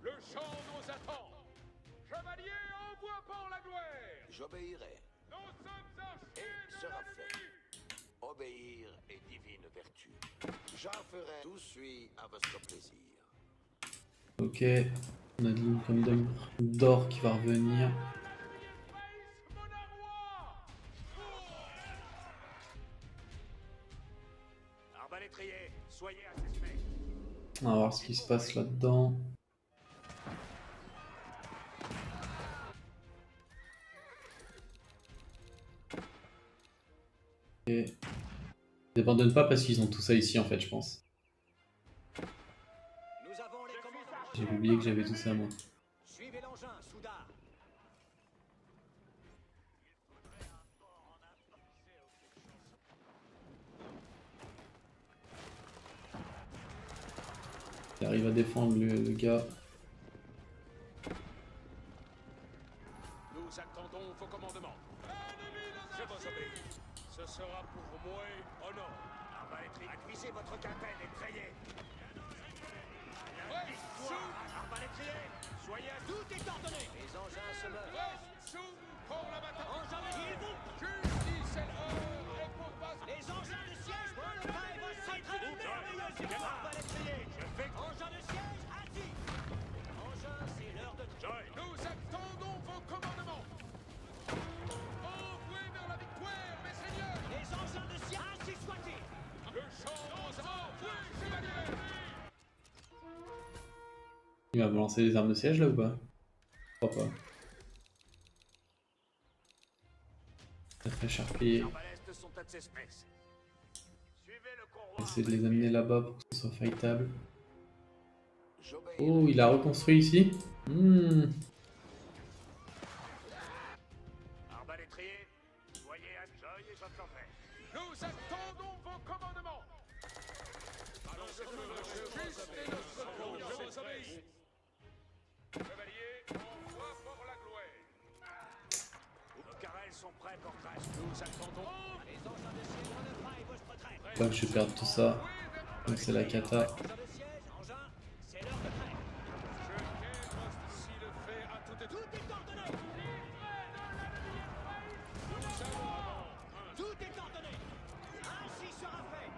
Le champ nous attend. Chevalier, envoie pour la gloire. J'obéirai. Nous sommes archers Et de sera la fait. vie. Obéir est divine vertu. J'en ferai. Tout suit à votre plaisir. Ok. On a de l'income d'or qui va revenir. Arbalétrier, soyez assistés. On va voir ce qui se passe là-dedans. Ok. Ils abandonnent pas parce qu'ils ont tout ça ici en fait, je pense. Nous avons les commandements. J'ai oublié que j'avais tout ça moi. Suivez l'engin, Soudard. Il arrive à défendre le gars. Nous attendons vos commandements. Je vous obéis. Ce sera pour moi honneur. Arbalétrier, aiguisez votre quintaine et trayez. Prest Arbalétrier, soyez assistés. Tout est ordonné. Les engins se meuvent. Prest pour la bataille. Engins de tir. Justice et l'heure et pour base. Les engins de siège pour le pain va s'entraîner. Arbalétrier, Je fais engins de siège, assis. Engins, c'est l'heure de Joy. Nous attendons vos commandements. Envoyez vers la victoire, mes seigneurs. Les engins de siège, ainsi soit-il. Le champ nous envoie, chevalier. Il va balancer les armes de siège là ou pas? Je crois pas. Très cher payé. Les arbalèstes sont à de espèces. Suivez le On courroie. va essayer de les amener là-bas pour que ce soit fightable. J'obéirai. Oh, il a reconstruit ici. Arbalétrier, soyez à Joy et votre fait. Nous attendons vos commandements. Juste et notre cause. Je vous obéis. Chevalier, envoie pour la gloire. Nos carrels sont prêts pour crash. Nous attendons. Les engins de siège pour le pain et votre retraite. Pas que je perde tout ça. Donc c'est la cata. Engins de siège, engins, c'est l'heure de traite. Je quête si le fait à tout Tout est ordonné. Tout est ordonné. Ainsi sera fait.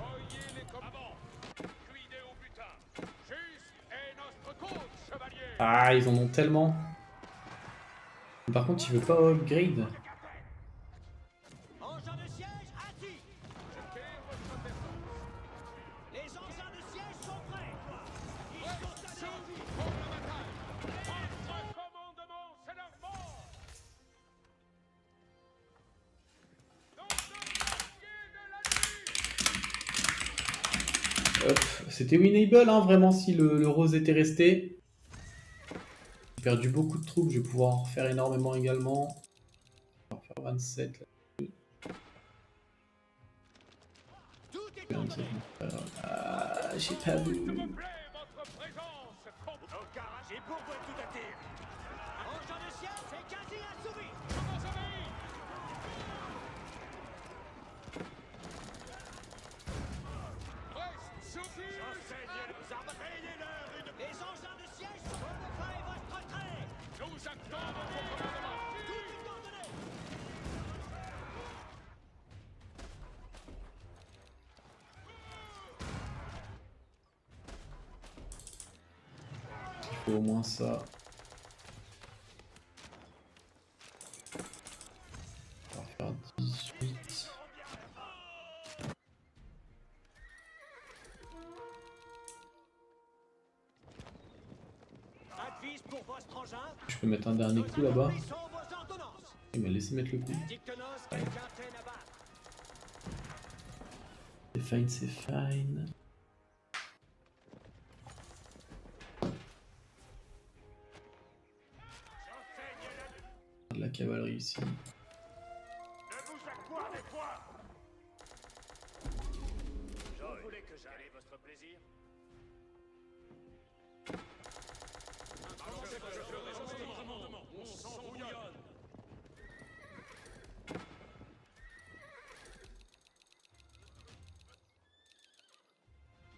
Oyez les commandements. Cuidez au butin. Juste et notre cause, chevalier. Ah, ils en ont tellement. Par contre, il veut pas upgrade. Engins de siège actifs. Les engins de siège sont prêts. Ils sont anéantis. Votre commandement, c'est leur mort. Dans le quartier de la nuit. Hop, c'était winnable, hein, vraiment, si le rose était resté. J'ai perdu beaucoup de troupes, je vais pouvoir en refaire énormément également. On va en faire 27 là. Tout est ordonné. Ah, j'ai pas vu. Me plaît votre présence. Nos caras, j'ai pourvu tout attire. Engins de siège, c'est quasi insoumis. Comment ça va? Reste souci. J'enseigne nos armes. Payez-leur une... Les engins de siège sont prêts votre trait. Nous attendons vos commandements. Tout est ordonné. Il faut au moins ça. On va faire 18. Advise pour votre engin. Je peux mettre un dernier coup là-bas. Nous accomplissons vos ordonnances. Il m'a laissé mettre le coup. Dictonos, quelqu'un peine à battre. C'est fine, c'est fine. De la cavalerie ici. Ne vous accordez point. Vous voulez que j'aille votre plaisir? On s'en bouillonne.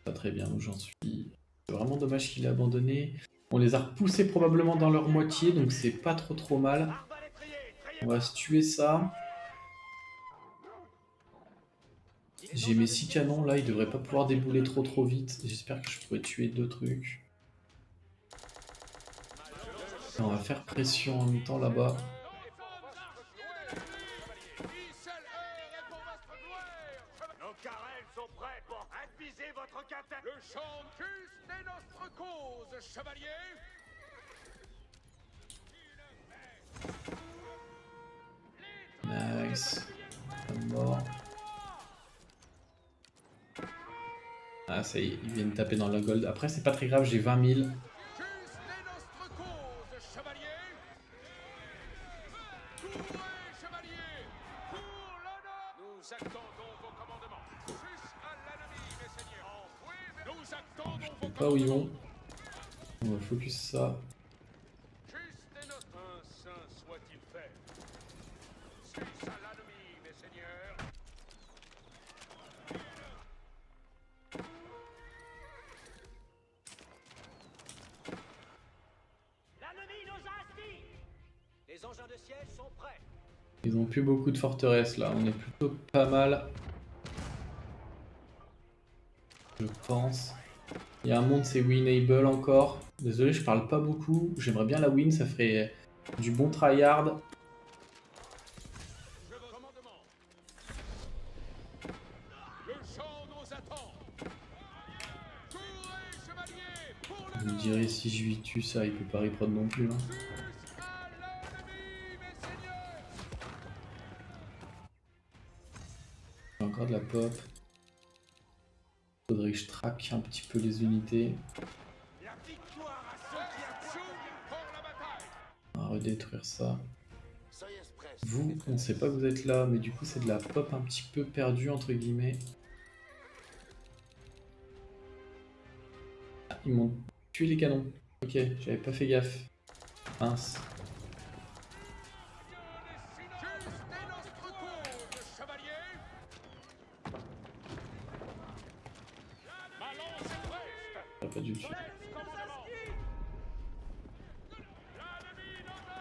Pas très bien où j'en suis. C'est vraiment dommage qu'il ait abandonné. On les a repoussés probablement dans leur moitié, donc c'est pas trop mal. Arbalétrier, On va se tuer ça. J'ai mes 6 canons là, ils devraient pas pouvoir débouler trop vite. J'espère que je pourrai tuer 2 trucs. Et on va faire pression en même temps là-bas. nos carrels sont prêts pour adviser votre quintet. Le chant juste est notre cause, chevalier. Nice. Mort. Ah ça y est, ils viennent taper dans la gold. Après c'est pas très grave, j'ai 20 000. Juste est notre cause, chevalier. Courez, chevalier, pour l'honneur. Nous attendons vos commandements. Juste à l'ennemi, mes seigneurs. Oui, mais nous attendons Je vos sais pas où ils vont. commandements. On va focus ça. Juste est notre... Un saint soit-il fait. Suis à l'ennemi, mes seigneurs. L'ennemi nous a assis. Les engins de siège sont prêts. Ils ont plus beaucoup de forteresses là, on est plutôt pas mal. Je pense. Il y a un monde, c'est winnable encore. Désolé, je parle pas beaucoup. J'aimerais bien la win, ça ferait du bon tryhard. Commandement. Le chant nous attend. Courez, chevalier, pour Vous le me direz si je lui tue ça, il peut pas reprod non plus. Hein. Juste à l'ennemi, mes seigneurs. J'ai encore de la pop. Faudrait que je traque un petit peu les unités. La victoire à ceux qui Reste souple pour la bataille. On va redétruire ça. Soyez express. Vous, on sait pas que vous êtes là, mais du coup c'est de la pop un petit peu perdue entre guillemets. Ah, ils m'ont tué les canons. Ok, j'avais pas fait gaffe. Mince. Juste est notre cause, chevalier. Ma lance est prête. J'aurais pas dû le tuer. Commandement.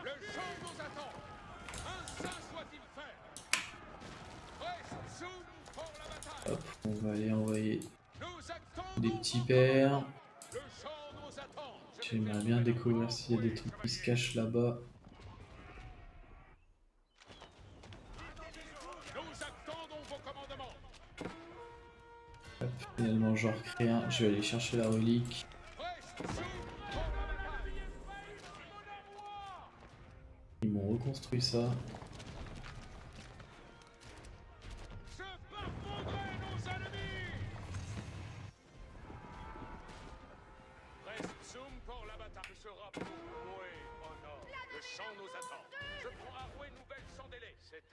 Le chant nous attend. Un saint soit-il fait. Reste souple pour la bataille. Hop, on va aller envoyer Nous attendons des petits pères. Le chant nous attend. J'aimerais bien découvrir s'il y a des trucs qui se cachent là-bas. Finalement, j'en recrée un. Je vais aller chercher la relique. Ils m'ont reconstruit ça.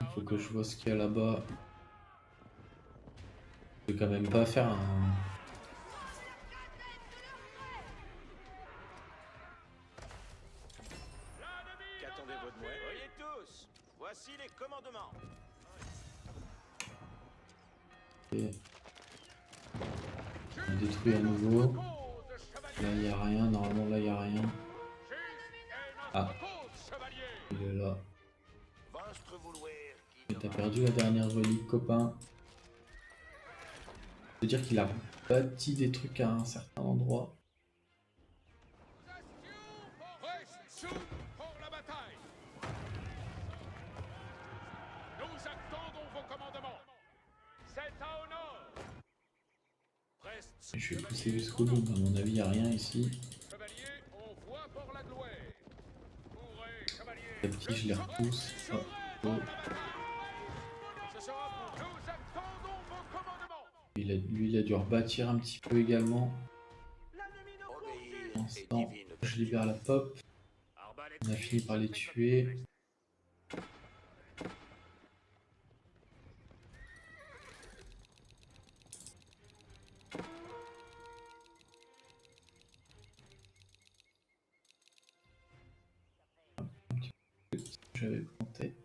Il faut que je vois ce qu'il y a là-bas. Je vais quand même pas faire un... Qu'attendez-vous de moi? Voyez tous, voici les commandements. Ok. On détruit à nouveau. Là, il n'y a rien. Normalement, là, il n'y a rien. Ah. Il est là. Et t'as perdu la dernière relique, copain. Ça veut dire qu'il a bâti des trucs à un certain endroit. Je vais pousser jusqu'au bout, à mon avis, il n'y a rien ici. Petit, je les repousse. Oh, oh. Lui, il a dû rebâtir un petit peu également. Pour l'instant, je libère la pop. On a fini par les tuer. J'avais planté.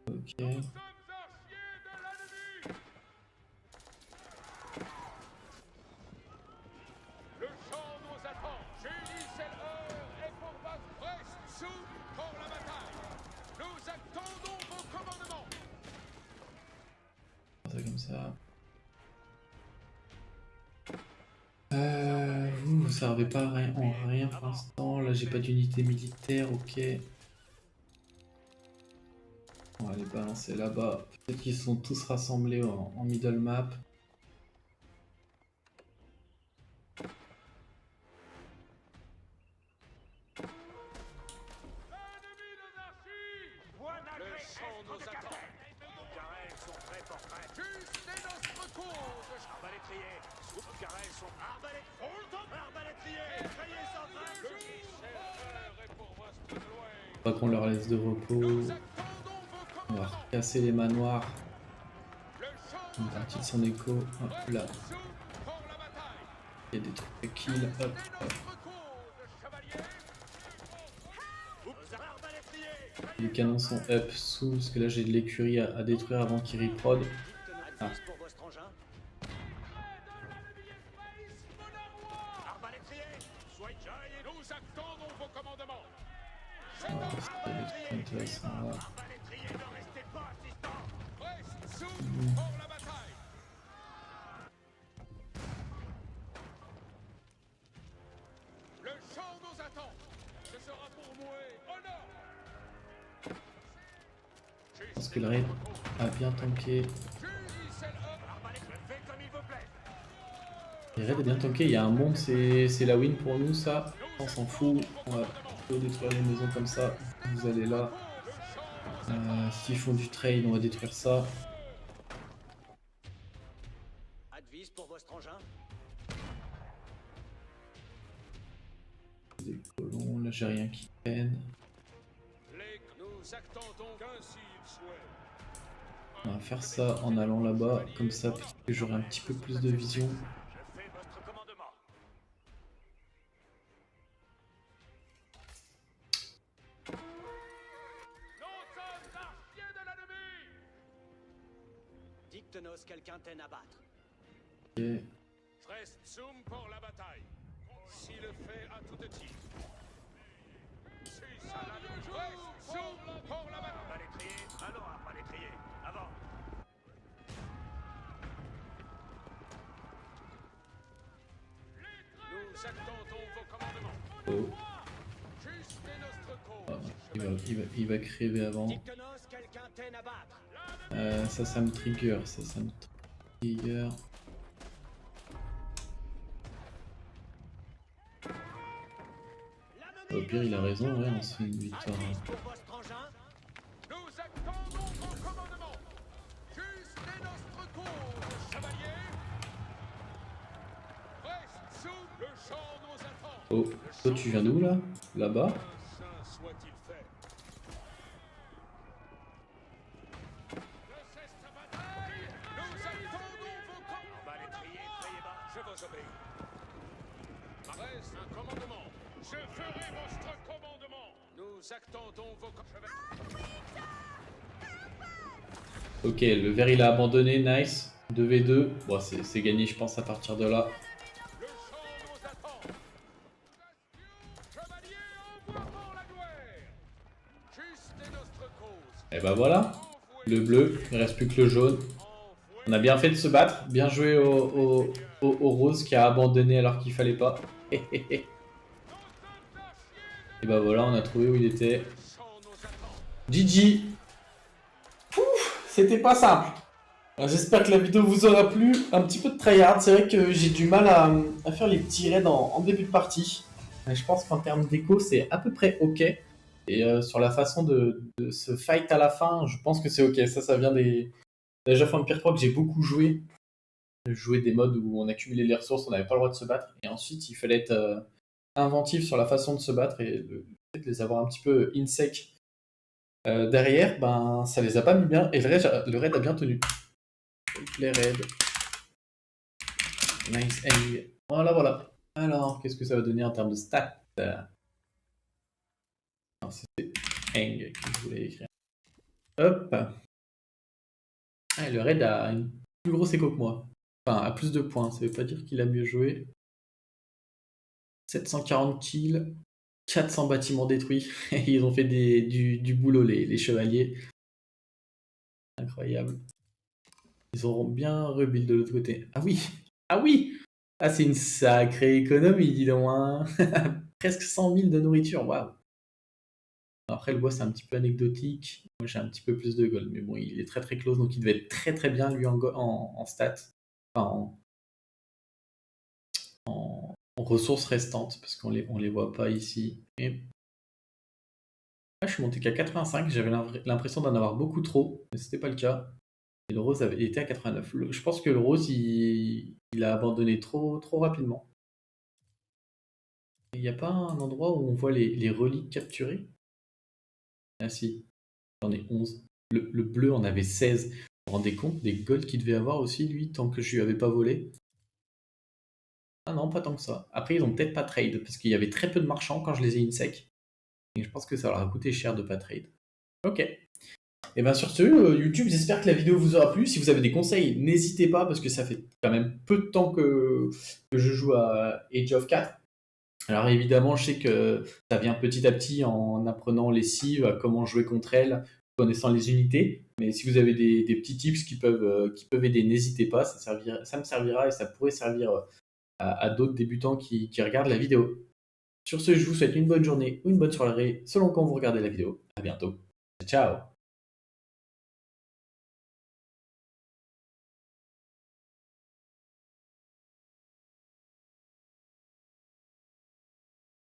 Ok. Ça comme ça. Vous servez pas en rien pour l'instant. Là, j'ai pas d'unité militaire. Ok. On va les balancer là-bas. Peut-être qu'ils sont tous rassemblés en middle map. Pas qu'on leur laisse de repos. On va recasser les manoirs. Une partie de son écho. Hop là. Il y a des trucs à kill. Hop, hop. Les canons sont up sous, parce que là j'ai de l'écurie à détruire avant qu'ils reprod. Ah. Intéressant là. Le champ nous attend. Ce sera pour moi honneur. Parce que le raid a bien tanké. Le raid a bien tanké, il y a un monde, c'est la win pour nous ça. On s'en fout, on va détruire les maisons comme ça. Vous allez là. S'ils font du trade, on va détruire ça. Advise pour votre engin. Des colons, là j'ai rien qui peine. Nous attendons qu'ainsi il souhaite. On va faire ça en allant là-bas, comme ça peut-être que j'aurai un petit peu plus de vision. Je fais votre commandement. Nous sommes arciers de l'ennemi. Dictenos, quelqu'un t'aime à battre. Ok. Reste zoom pour la bataille. Si le fait à tout titre. Si ça la reste zoom pour la bataille. Pas l'étrier. Allons, pas l'étrier. Avant. Nous attendons vos commandements. Oh. Juste notre Ah, cause. il va crever avant. Dictenos, Ça me trigger, ça me trigger. Au pire, il a raison, ouais, c'est une victoire. Pour votre engin. Nous attendons vos commandements. Juste notre cause, chevalier. Reste sous le champ nous attend. Oh, toi tu viens d'où là? Là-bas? Un saint soit-il fait. Ne cesse ta bataille. Nous attendons vos commandements. En bas l'étrier, criez bas. Je vous obéis. Reste un commandement. Je ferai votre commandement. Nous attendons vos commandements. Ok, le vert il a abandonné, nice. 2v2. Bon, c'est gagné, je pense, à partir de là. Le champ nous attend. Chevalier, envoie la gloire. Juste est notre cause. Et bah voilà, le bleu, il reste plus que le jaune. On a bien fait de se battre, bien joué au rose qui a abandonné alors qu'il fallait pas. Et bah voilà, on a trouvé où il était. GG. Pouf, c'était pas simple. J'espère que la vidéo vous aura plu. Un petit peu de tryhard, c'est vrai que j'ai du mal à faire les petits raids en début de partie. Mais je pense qu'en termes d'écho, c'est à peu près ok. Et sur la façon de se fight à la fin, je pense que c'est ok. Ça vient des Age of Empires 3 que j'ai beaucoup joué. Je jouais des modes où on accumulait les ressources, on n'avait pas le droit de se battre. Et ensuite, il fallait être inventif sur la façon de se battre et le fait de les avoir un petit peu in-sec derrière, ben ça les a pas mis bien. Et le raid a bien tenu. Les raids. Nice hang. Voilà. Alors, qu'est-ce que ça va donner en termes de stats? Non, c'était hang que je voulais écrire. Hop. Ah, le raid a une plus grosse écho que moi. Enfin, a plus de points. Ça veut pas dire qu'il a mieux joué. 740 kills. 400 bâtiments détruits. Ils ont fait du boulot, les chevaliers. Incroyable. Ils auront bien rebuild de l'autre côté. Ah oui. Ah, c'est une sacrée économie, dis donc. Hein. Presque 100 000 de nourriture, waouh. Après, le bois, c'est un petit peu anecdotique. Moi, j'ai un petit peu plus de gold. Mais bon, il est très très close, donc il devait être très très bien, lui, en stats. Enfin, en ressources restantes, parce qu'on les voit pas ici. Et... Ah, je suis monté qu'à 85, j'avais l'impression d'en avoir beaucoup trop, mais c'était pas le cas. Et le rose avait été à 89. Je pense que le rose, il a abandonné trop rapidement. Il n'y a pas un endroit où on voit les reliques capturées? Ah si, j'en ai 11. Le bleu en avait 16. Vous vous rendez compte des golds qu'il devait avoir aussi, lui, tant que je lui avais pas volé? Ah non, pas tant que ça. Après, ils ont peut-être pas trade, parce qu'il y avait très peu de marchands quand je les ai in-sec. Et je pense que ça leur a coûté cher de pas trade. Ok. Et bien sur ce, YouTube, j'espère que la vidéo vous aura plu. Si vous avez des conseils, n'hésitez pas, parce que ça fait quand même peu de temps que je joue à Age of 4. Alors évidemment, je sais que ça vient petit à petit en apprenant les cives, à comment jouer contre elles, connaissant les unités. Mais si vous avez des petits tips qui peuvent aider, n'hésitez pas, ça me servira et ça pourrait servir à d'autres débutants qui regardent la vidéo. Sur ce, je vous souhaite une bonne journée ou une bonne soirée, selon quand vous regardez la vidéo. À bientôt. Ciao.